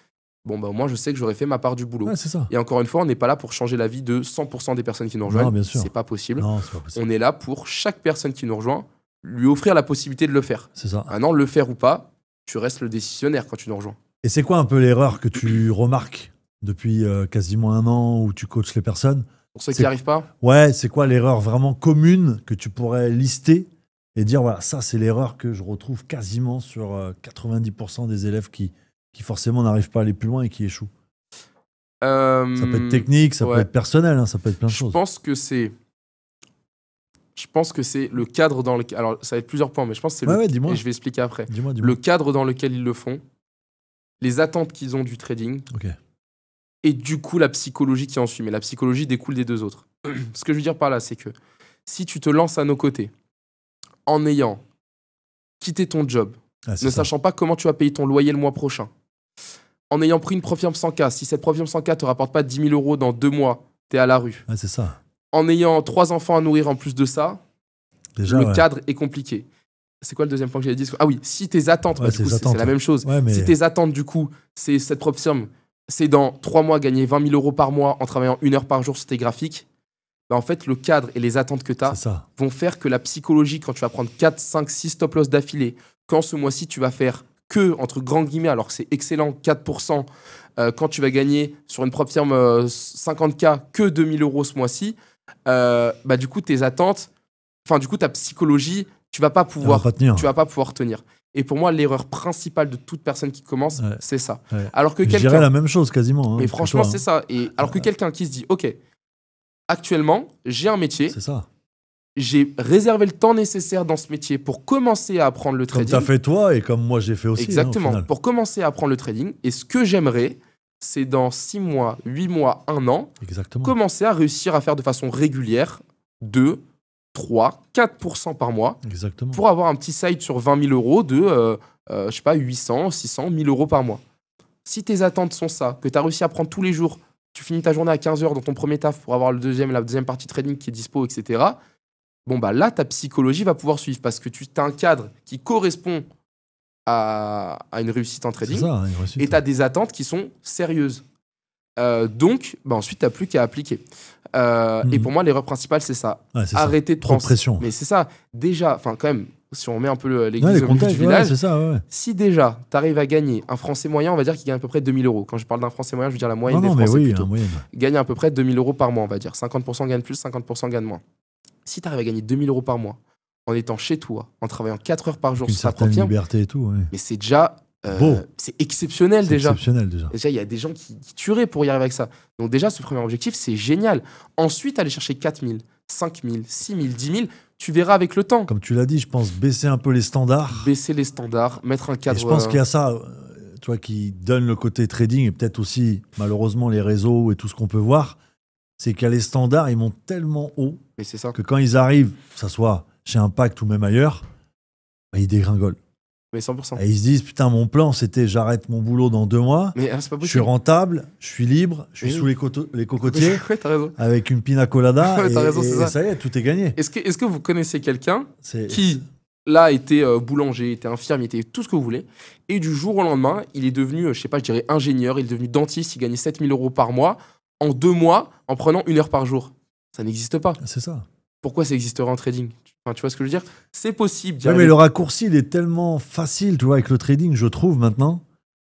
Bon, au moins, je sais que j'aurais fait ma part du boulot. C'est ça. Et encore une fois, on n'est pas là pour changer la vie de 100% des personnes qui nous rejoignent. C'est pas possible. Non, c'est pas possible. On est là pour chaque personne qui nous rejoint, lui offrir la possibilité de le faire. C'est ça. Maintenant, le faire ou pas, tu restes le décisionnaire quand tu nous rejoins. Et c'est quoi un peu l'erreur que tu remarques depuis quasiment 1 an où tu coaches les personnes? Pour ceux qui n'y arrivent pas? Ouais, c'est quoi l'erreur vraiment commune que tu pourrais lister et dire, voilà, ça, c'est l'erreur que je retrouve quasiment sur 90% des élèves qui forcément n'arrivent pas à aller plus loin et qui échouent. Ça peut être technique, ça peut être personnel, ça peut être plein de choses. Je pense que c'est le cadre dans lequel... Alors, ça va être plusieurs points, mais je pense que c'est dis-moi. Et je vais expliquer après. Dis-moi. Le cadre dans lequel ils le font, les attentes qu'ils ont du trading, et du coup, la psychologie qui en suit. Mais la psychologie découle des 2 autres. Ce que je veux dire par là, c'est que si tu te lances à nos côtés, en ayant quitté ton job, sachant pas comment tu vas payer ton loyer le mois prochain, en ayant pris une Profirm 100K, si cette Profirm 100K ne te rapporte pas 10 000 € dans 2 mois, tu es à la rue. C'est ça. En ayant 3 enfants à nourrir en plus de ça, déjà, le cadre est compliqué. C'est quoi le deuxième point que j'avais dit? Ah oui, si tes attentes, Ouais, du coup, c'est la même chose. Ouais, mais... Si tes attentes, du coup, c'est cette propre firme, c'est dans 3 mois gagner 20 000 € par mois en travaillant 1 heure par jour sur tes graphiques, bah, en fait, le cadre et les attentes que tu as vont faire que la psychologie, quand tu vas prendre 4, 5, 6 stop loss d'affilée, quand ce mois-ci, tu vas faire que, entre grands guillemets, alors que c'est excellent, 4%, quand tu vas gagner sur une propre firme 50K que 2 000 € ce mois-ci, bah, du coup, tes attentes, enfin, du coup, ta psychologie, tu vas pas pouvoir tenir. Et pour moi, l'erreur principale de toute personne qui commence, c'est ça. Ouais. Alors que je dirais la même chose quasiment. Hein, mais franchement, c'est ça. Et alors que quelqu'un qui se dit, OK, actuellement, j'ai un métier. C'est ça. J'ai réservé le temps nécessaire dans ce métier pour commencer à apprendre le trading. Comme tu as fait toi et comme moi j'ai fait aussi. Exactement. Hein, pour commencer à apprendre le trading. Et ce que j'aimerais, c'est dans 6 mois, 8 mois, 1 an, commencer à réussir à faire de façon régulière 2, 3, 4% par mois. Exactement. Pour avoir un petit side sur 20 000 € de, je sais pas, 800, 600, 1000 € par mois. Si tes attentes sont ça, que tu as réussi à prendre tous les jours, tu finis ta journée à 15 h dans ton premier taf pour avoir la deuxième partie trading qui est dispo, etc. Bon, bah là, ta psychologie va pouvoir suivre parce que tu as un cadre qui correspond à une réussite en trading. C'est ça, une réussite. Et tu as des attentes qui sont sérieuses. Donc, bah ensuite, tu n'as plus qu'à appliquer. Et pour moi, l'erreur principale, c'est ça. Ouais, c'est arrêter ça. de Trop penser. de pression. Mais c'est ça. Déjà, enfin, quand même, si on met un peu l'église au milieu du village, c'est ça, si déjà, tu arrives à gagner un Français moyen, on va dire qu'il gagne à peu près 2 000 €. Quand je parle d'un Français moyen, je veux dire la moyenne des Français plutôt. Gagne à peu près 2 000 € par mois, on va dire. 50% gagne plus, 50% gagne moins. Si tu arrives à gagner 2 000 € par mois, en étant chez toi, en travaillant 4 heures par jour sur ta propre liberté et tout. Ouais. Mais c'est déjà... c'est exceptionnel déjà. Exceptionnel déjà. Déjà, il y a des gens qui tueraient pour y arriver avec ça. Donc déjà, ce premier objectif, c'est génial. Ensuite, aller chercher 4 000, 5 000, 6 000, 10 000, tu verras avec le temps. Comme tu l'as dit, je pense baisser un peu les standards. Baisser les standards, mettre un cadre... Et je pense qu'il y a ça, toi, qui donne le côté trading, et peut-être aussi, malheureusement, les réseaux et tout ce qu'on peut voir, c'est qu'il y a les standards, ils montent tellement haut que quand ils arrivent, que ce soit chez Impact ou même ailleurs, bah, ils dégringolent. Mais 100%. Et ils se disent, putain, mon plan, c'était j'arrête mon boulot dans 2 mois, mais, c'est pas je suis rentable, je suis libre, je suis sous les cocotiers, ouais, t'as raison. avec une pina colada, ouais, t'as raison, et ça y est, tout est gagné. Est-ce que vous connaissez quelqu'un qui, là, était boulanger, était infirmier, était tout ce que vous voulez, et du jour au lendemain, il est devenu, je sais pas, je dirais ingénieur, il est devenu dentiste, il gagnait 7 000 € par mois, en 2 mois, en prenant 1 heure par jour? Ça n'existe pas. C'est ça. Pourquoi ça existerait en trading? Enfin, tu vois ce que je veux dire? C'est possible. Ouais, mais le raccourci, il est tellement facile, tu vois, avec le trading, je trouve maintenant.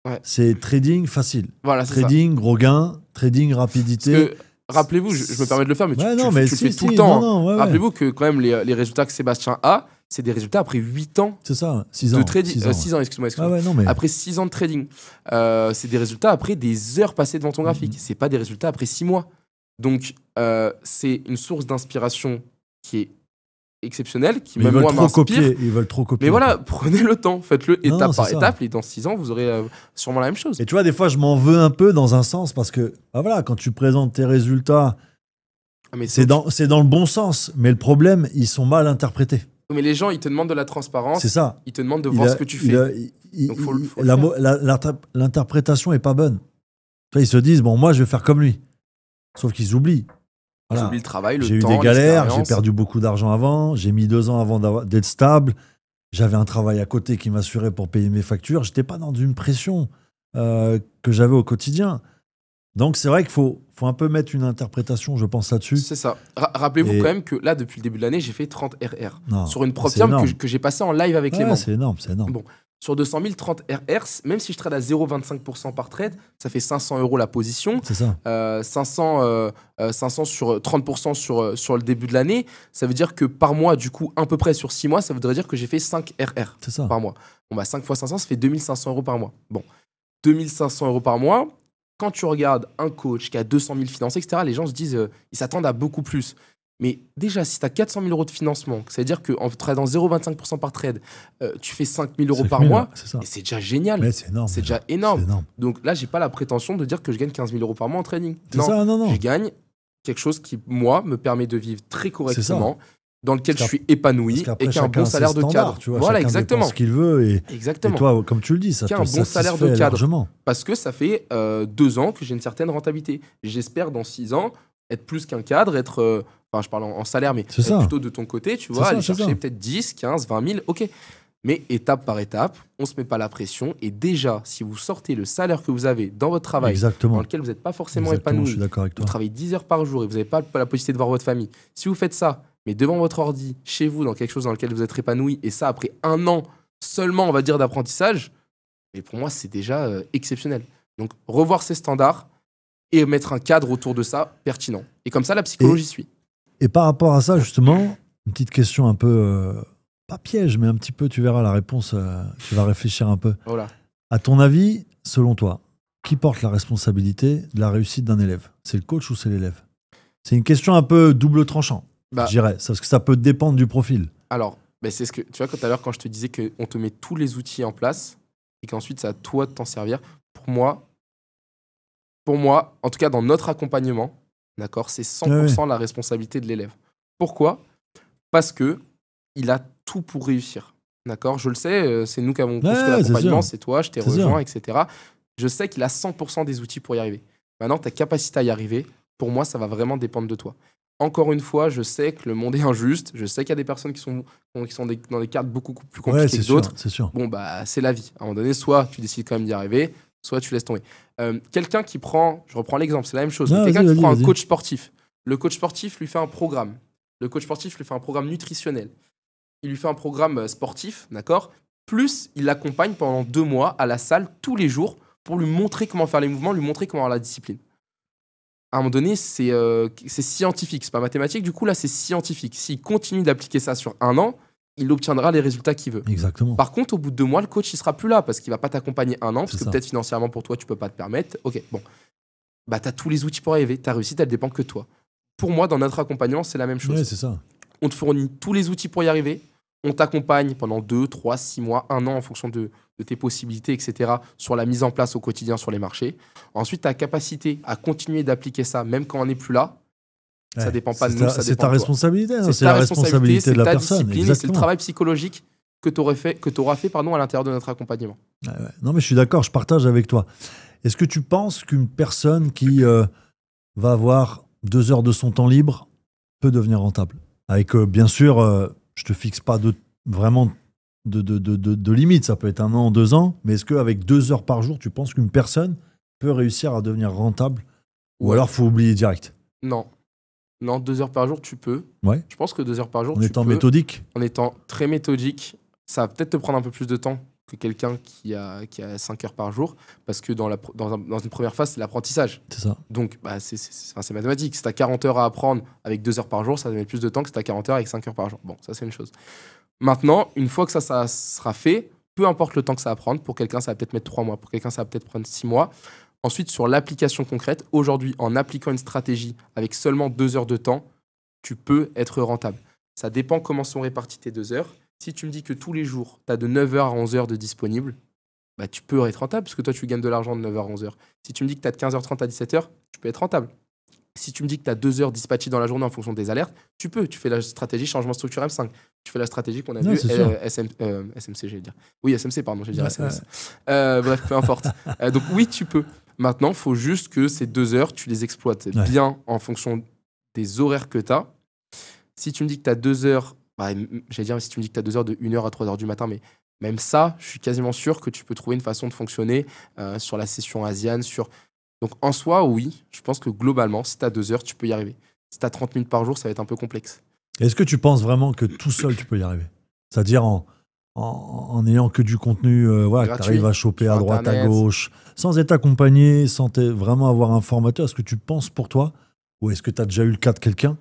Ouais. C'est trading facile. Voilà, trading, gros gain, trading, rapidité. Rappelez-vous, je me permets de le faire, mais tu le fais tout le temps. Non, rappelez-vous que quand même, les résultats que Sébastien a, c'est des résultats après 8 ans. C'est ça, 6 ans. De trading. 6 ans, excuse-moi. Ah ouais, non, mais... Après 6 ans de trading. C'est des résultats après des heures passées devant ton graphique. C'est pas des résultats après 6 mois. Donc, c'est une source d'inspiration qui est exceptionnelle, qui même moi m'inspire. Ils veulent trop copier. Mais voilà, prenez le temps, faites-le étape par étape, et dans 6 ans, vous aurez sûrement la même chose. Et tu vois, des fois, je m'en veux un peu dans un sens, parce que, bah voilà, quand tu présentes tes résultats, c'est dans le bon sens, mais le problème, ils sont mal interprétés. Mais les gens, ils te demandent de la transparence. C'est ça. Ils te demandent de voir ce que tu fais. Donc, faut l'interprétation est pas bonne. Tu vois, ils se disent, bon, moi, je vais faire comme lui. Sauf qu'ils oublient. Voilà. Ils oublient le travail, le temps, j'ai eu des galères, j'ai perdu beaucoup d'argent avant, j'ai mis 2 ans avant d'être stable. J'avais un travail à côté qui m'assurait pour payer mes factures. J'étais pas dans une pression que j'avais au quotidien. Donc, c'est vrai qu'il faut un peu mettre une interprétation, je pense, là-dessus. C'est ça. Rappelez-vous quand même que là, depuis le début de l'année, j'ai fait 30 RR. Sur une propre firme que j'ai passé en live avec les membres. C'est énorme, c'est énorme. Bon, sur 200 000, 30 RR, même si je trade à 0,25% par trade, ça fait 500 € la position. C'est ça. 500 sur 30% sur le début de l'année. Ça veut dire que par mois, du coup, à peu près sur 6 mois, ça voudrait dire que j'ai fait 5 RR par mois. Bon, bah 5 fois 500, ça fait 2500 € par mois. Bon, 2500 € par mois. Quand tu regardes un coach qui a 200 000 financés, etc., les gens se disent, ils s'attendent à beaucoup plus. Mais déjà, si tu as 400 000 € de financement, ça veut dire qu'en tradant 0,25% par trade, tu fais 5 000 € par mois, et c'est déjà génial. Mais c'est énorme. C'est déjà énorme. Donc là, j'ai pas la prétention de dire que je gagne 15 000 € par mois en trading. Non. Je gagne quelque chose qui, moi, me permet de vivre très correctement, dans lequel je suis épanoui et qui a un bon salaire de cadre. Tu vois, voilà, exactement. Ce qu'il veut et toi, comme tu le dis, ça te un bon salaire de cadre. Largement. Parce que ça fait 2 ans que j'ai une certaine rentabilité. J'espère dans 6 ans être plus qu'un cadre, être... Enfin, je parle en salaire, mais plutôt de ton côté, tu vois, aller chercher peut-être 10, 15, 20 000, ok. Mais étape par étape, on ne se met pas la pression. Et déjà, si vous sortez le salaire que vous avez dans votre travail, dans lequel vous n'êtes pas forcément épanoui, je suis d'accord avec toi. vous travaillez 10 heures par jour et vous n'avez pas la possibilité de voir votre famille, si vous faites ça, mais devant votre ordi, chez vous, dans quelque chose dans lequel vous êtes épanoui, et ça après 1 an seulement, on va dire, d'apprentissage, mais pour moi, c'est déjà exceptionnel. Donc, revoir ces standards et mettre un cadre autour de ça pertinent. Et comme ça, la psychologie suit. Et par rapport à ça, justement, une petite question un peu... pas piège, mais un petit peu, tu verras la réponse, tu vas réfléchir un peu. Voilà. À ton avis, selon toi, qui porte la responsabilité de la réussite d'un élève? C'est le coach ou c'est l'élève? C'est une question un peu double tranchant, je dirais, parce que ça peut dépendre du profil. Alors, c'est ce que tu vois, tout à l'heure, quand je te disais qu'on te met tous les outils en place et qu'ensuite, c'est à toi de t'en servir, pour moi, en tout cas, dans notre accompagnement, d'accord, c'est 100% la responsabilité de l'élève. Pourquoi? Parce que il a tout pour réussir. D'accord? Je le sais, c'est nous qui avons construit l'accompagnement, c'est toi, je t'ai rejoint, etc. Je sais qu'il a 100% des outils pour y arriver. Maintenant, ta capacité à y arriver, pour moi, ça va vraiment dépendre de toi. Encore une fois, je sais que le monde est injuste. Je sais qu'il y a des personnes qui sont dans des cadres beaucoup plus compliqués que d'autres. C'est sûr. Bon, c'est la vie. À un moment donné, soit tu décides quand même d'y arriver, soit tu laisses tomber. Quelqu'un qui prend, je reprends l'exemple, c'est la même chose. Quelqu'un qui prend un coach sportif. Le coach sportif lui fait un programme. Le coach sportif lui fait un programme nutritionnel. Il lui fait un programme sportif, d'accord? Plus, il l'accompagne pendant 2 mois à la salle tous les jours pour lui montrer comment faire les mouvements, lui montrer comment avoir la discipline. À un moment donné, c'est scientifique, c'est pas mathématique. Du coup, là, c'est scientifique. S'il continue d'appliquer ça sur 1 an, il obtiendra les résultats qu'il veut. Exactement. Par contre, au bout de 2 mois, le coach, il sera plus là parce qu'il va pas t'accompagner 1 an, parce que peut-être financièrement pour toi, tu peux pas te permettre. Ok, bon. T'as tous les outils pour arriver. Ta réussite, elle dépend que de toi. Pour moi, dans notre accompagnement, c'est la même chose. Oui, c'est ça. On te fournit tous les outils pour y arriver. On t'accompagne pendant 2, 3, 6 mois, 1 an en fonction de tes possibilités, etc. sur la mise en place au quotidien sur les marchés. Ensuite, ta capacité à continuer d'appliquer ça, même quand on n'est plus là, ça dépend pas de nous, ça dépend de toi. C'est ta responsabilité. C'est ta responsabilité de la personne. C'est ta discipline, c'est le travail psychologique que tu auras fait à l'intérieur de notre accompagnement. Ouais. Non, mais je suis d'accord, je partage avec toi. Est-ce que tu penses qu'une personne qui va avoir 2 heures de son temps libre peut devenir rentable? Avec, bien sûr... je te fixe pas vraiment de limite. Ça peut être 1 an, 2 ans. Mais est-ce qu'avec 2 heures par jour, tu penses qu'une personne peut réussir à devenir rentable? Ou alors, il faut oublier direct? Non, 2 heures par jour, tu peux. Ouais. Je pense que 2 heures par jour, en étant méthodique? En étant très méthodique. Ça va peut-être te prendre un peu plus de temps que quelqu'un qui a 5 heures par jour. Parce que dans une première phase, c'est l'apprentissage. C'est ça. Donc, c'est mathématique. Si tu as 40 heures à apprendre avec 2 heures par jour, ça va mettre plus de temps que si tu as 40 heures avec 5 heures par jour. Bon, ça, c'est une chose. Maintenant, une fois que ça sera fait, peu importe le temps que ça va prendre, pour quelqu'un, ça va peut-être mettre 3 mois. Pour quelqu'un, ça va peut-être prendre 6 mois. Ensuite, sur l'application concrète, aujourd'hui, en appliquant une stratégie avec seulement 2 heures de temps, tu peux être rentable. Ça dépend comment sont réparties tes 2 heures. Si tu me dis que tous les jours, tu as de 9h à 11h de disponible, tu peux être rentable, parce que toi, tu gagnes de l'argent de 9h à 11h. Si tu me dis que tu as de 15h30 à 17h, tu peux être rentable. Si tu me dis que tu as 2 heures dispatchées dans la journée en fonction des alertes, tu peux. Tu fais la stratégie changement structurel M5. Tu fais la stratégie qu'on a vue, SMC, j'allais dire. Oui, SMC, pardon, j'allais dire SMS. Bref, peu importe. Donc oui, tu peux. Maintenant, il faut juste que ces 2 heures, tu les exploites bien en fonction des horaires que tu as. Si tu me dis que tu as 2 heures... j'allais dire, si tu me dis que tu as 2 heures de 1h à 3h du matin, mais même ça, je suis quasiment sûr que tu peux trouver une façon de fonctionner sur la session Asian. Donc en soi, oui, je pense que globalement, si tu as 2 heures, tu peux y arriver. Si tu as 30 minutes par jour, ça va être un peu complexe. Est-ce que tu penses vraiment que tout seul, tu peux y arriver? C'est-à-dire en n'ayant que du contenu que tu arrives à choper à droite, Internet, à gauche, sans être accompagné, sans vraiment avoir un formateur. Est-ce que tu penses pour toi, ou est-ce que tu as déjà eu le cas de quelqu'un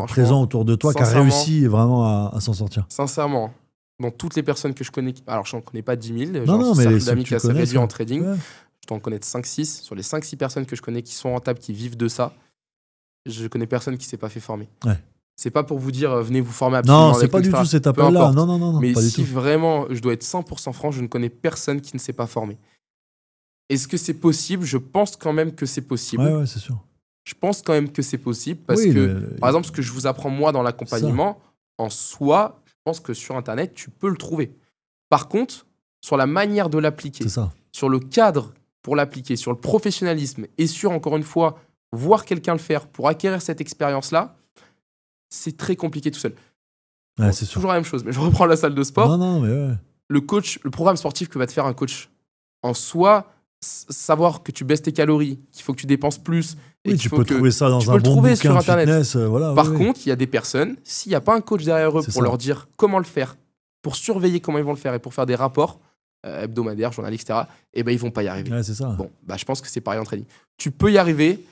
présent autour de toi qui a réussi vraiment à s'en sortir? Sincèrement, dans toutes les personnes que je connais, alors je n'en connais pas 10 000, non, mais d'amis qui a assez réduit en trading, je t'en connais 5-6. Sur les 5-6 personnes que je connais qui sont rentables, qui vivent de ça, je connais personne qui ne s'est pas fait former. Ouais. C'est pas pour vous dire venez vous former absolument. Non, c'est pas du tout cet appel-là. Non, mais pas si du tout. vraiment je dois être 100% franc, je ne connais personne qui ne s'est pas formé. Est-ce que c'est possible? Je pense quand même que c'est possible. Ouais, c'est sûr. Je pense quand même que c'est possible parce que, par exemple, ce que je vous apprends moi dans l'accompagnement, en soi, je pense que sur Internet, tu peux le trouver. Par contre, sur la manière de l'appliquer, sur le cadre pour l'appliquer, sur le professionnalisme et sur, encore une fois, voir quelqu'un le faire pour acquérir cette expérience-là, c'est très compliqué tout seul. Ouais, Bon, c'est sûr. toujours la même chose, mais je reprends la salle de sport. Non, mais ouais. Le programme sportif que va te faire un coach en soi, savoir que tu baisses tes calories, qu'il faut que tu dépenses plus. Et Oui, qu'il tu faut peux que trouver ça dans tu un peux le bon trouver bouquin sur de Internet. fitness. Voilà, Par oui, contre, il y a des personnes, s'il n'y a pas un coach derrière eux C'est pour ça. leur dire comment le faire, pour surveiller comment ils vont le faire et pour faire des rapports hebdomadaires, journaliers, etc., eh ben, ils vont pas y arriver. Ouais, c'est ça. Bon, bah, je pense que c'est pareil en trading. Tu peux y arriver,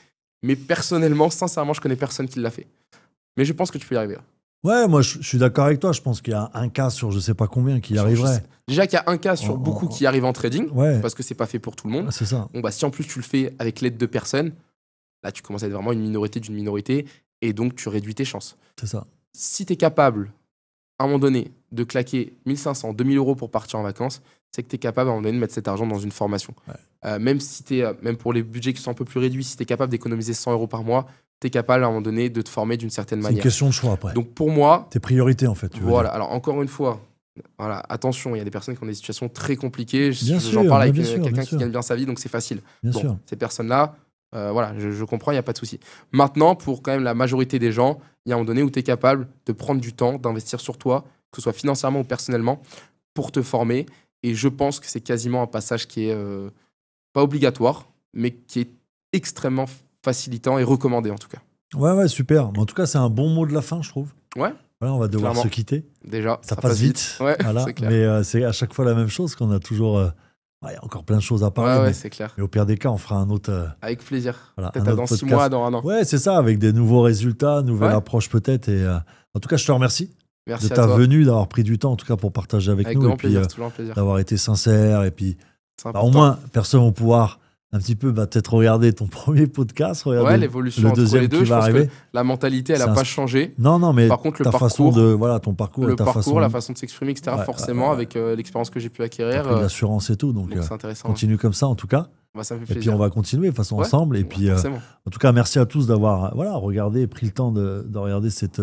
mais personnellement, sincèrement, je connais personne qui l'a fait. Mais je pense que tu peux y arriver. Ouais, moi, je suis d'accord avec toi. Je pense qu'il y a un cas sur je sais pas combien qui y arriverait. Déjà qu'il y a un cas sur beaucoup qui arrivent en trading, Ouais. parce que c'est pas fait pour tout le monde. Ouais, c'est ça. Bon, bah, si en plus tu le fais avec l'aide de personnes, là, tu commences à être vraiment une minorité d'une minorité, et donc tu réduis tes chances. C'est ça. Si tu es capable, à un moment donné, de claquer 1500, 2000 euros pour partir en vacances, c'est que tu es capable, à un moment donné, de mettre cet argent dans une formation. Ouais. Même si même pour les budgets qui sont un peu plus réduits, si tu es capable d'économiser 100 euros par mois, tu es capable, à un moment donné, de te former d'une certaine C'est une manière. question de choix après. Donc pour moi, Tes priorités, en fait. Tu veux voilà. dire. Alors encore une fois, voilà, attention, il y a des personnes qui ont des situations très compliquées. Bien J'en sûr, parle avec bien sûr, quelqu'un bien qui sûr. gagne bien sa vie, donc c'est facile. Bien Bon, sûr. ces personnes-là, voilà, je comprends, il n'y a pas de souci. Maintenant, pour quand même la majorité des gens, il y a un moment donné où tu es capable de prendre du temps, d'investir sur toi, que ce soit financièrement ou personnellement, pour te former. Et je pense que c'est quasiment un passage qui est pas obligatoire, mais qui est extrêmement facilitant et recommandé en tout cas. Ouais, super. Mais en tout cas, c'est un bon mot de la fin, je trouve. Ouais. Voilà, on va devoir Clairement. se quitter. Déjà, Ça passe vite. Ouais, Voilà. c'est clair. Mais c'est à chaque fois la même chose qu'on a toujours. Il y a encore plein de choses à parler. Ouais, mais, c'est clair. mais au pire des cas, on fera un autre. Avec plaisir. Voilà, Peut-être un autre dans 6 podcast. mois, dans un an. Ouais, c'est ça, avec des nouveaux résultats, nouvelle Ouais. approche peut-être. Et en tout cas, je te remercie Merci de à ta toi. venue, d'avoir pris du temps, en tout cas, pour partager avec Avec nous. grand Et puis plaisir, c'est toujours un plaisir. d'avoir été sincère. Et puis, C'est au important. moins, personne va pouvoir un petit peu peut-être regarder ton premier podcast, regarder Ouais, l'évolution le entre deuxième les deux, qui je va pense arriver. que la mentalité, elle C'est n'a un- pas changé. Non, mais Par contre, le ta façon parcours, de. Voilà, ton parcours et ta façon. la façon de s'exprimer, etc., Ouais, forcément, ouais. avec l'expérience que j'ai pu T'as acquérir, pris de l'assurance et tout. Donc, donc c'est intéressant. continue comme ça, en tout cas. Bah, ça me fait Et puis, plaisir. on va continuer de toute façon Ouais. ensemble. Et puis, Forcément. en tout cas, merci à tous d'avoir regardé et pris le temps de regarder cette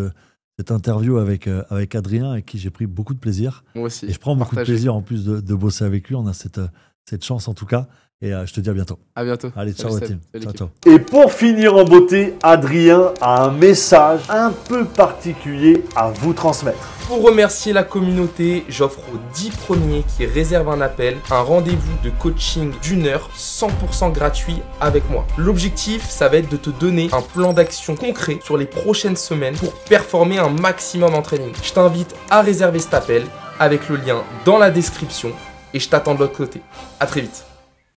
interview avec Adrien, avec qui j'ai pris beaucoup de plaisir. Moi aussi. Et je prends beaucoup de Partagez. plaisir en plus de bosser avec lui. On a cette chance en tout cas. Et je te dis à bientôt. À bientôt. Allez, ciao Salut, la Seb. team. Salut, Ciao, l'équipe. ciao. Et pour finir en beauté, Adrien a un message un peu particulier à vous transmettre. Pour remercier la communauté, j'offre aux 10 premiers qui réservent un appel un rendez-vous de coaching d'1 heure 100% gratuit avec moi. L'objectif, ça va être de te donner un plan d'action concret sur les prochaines semaines pour performer un maximum en training. Je t'invite à réserver cet appel avec le lien dans la description et je t'attends de l'autre côté. À très vite.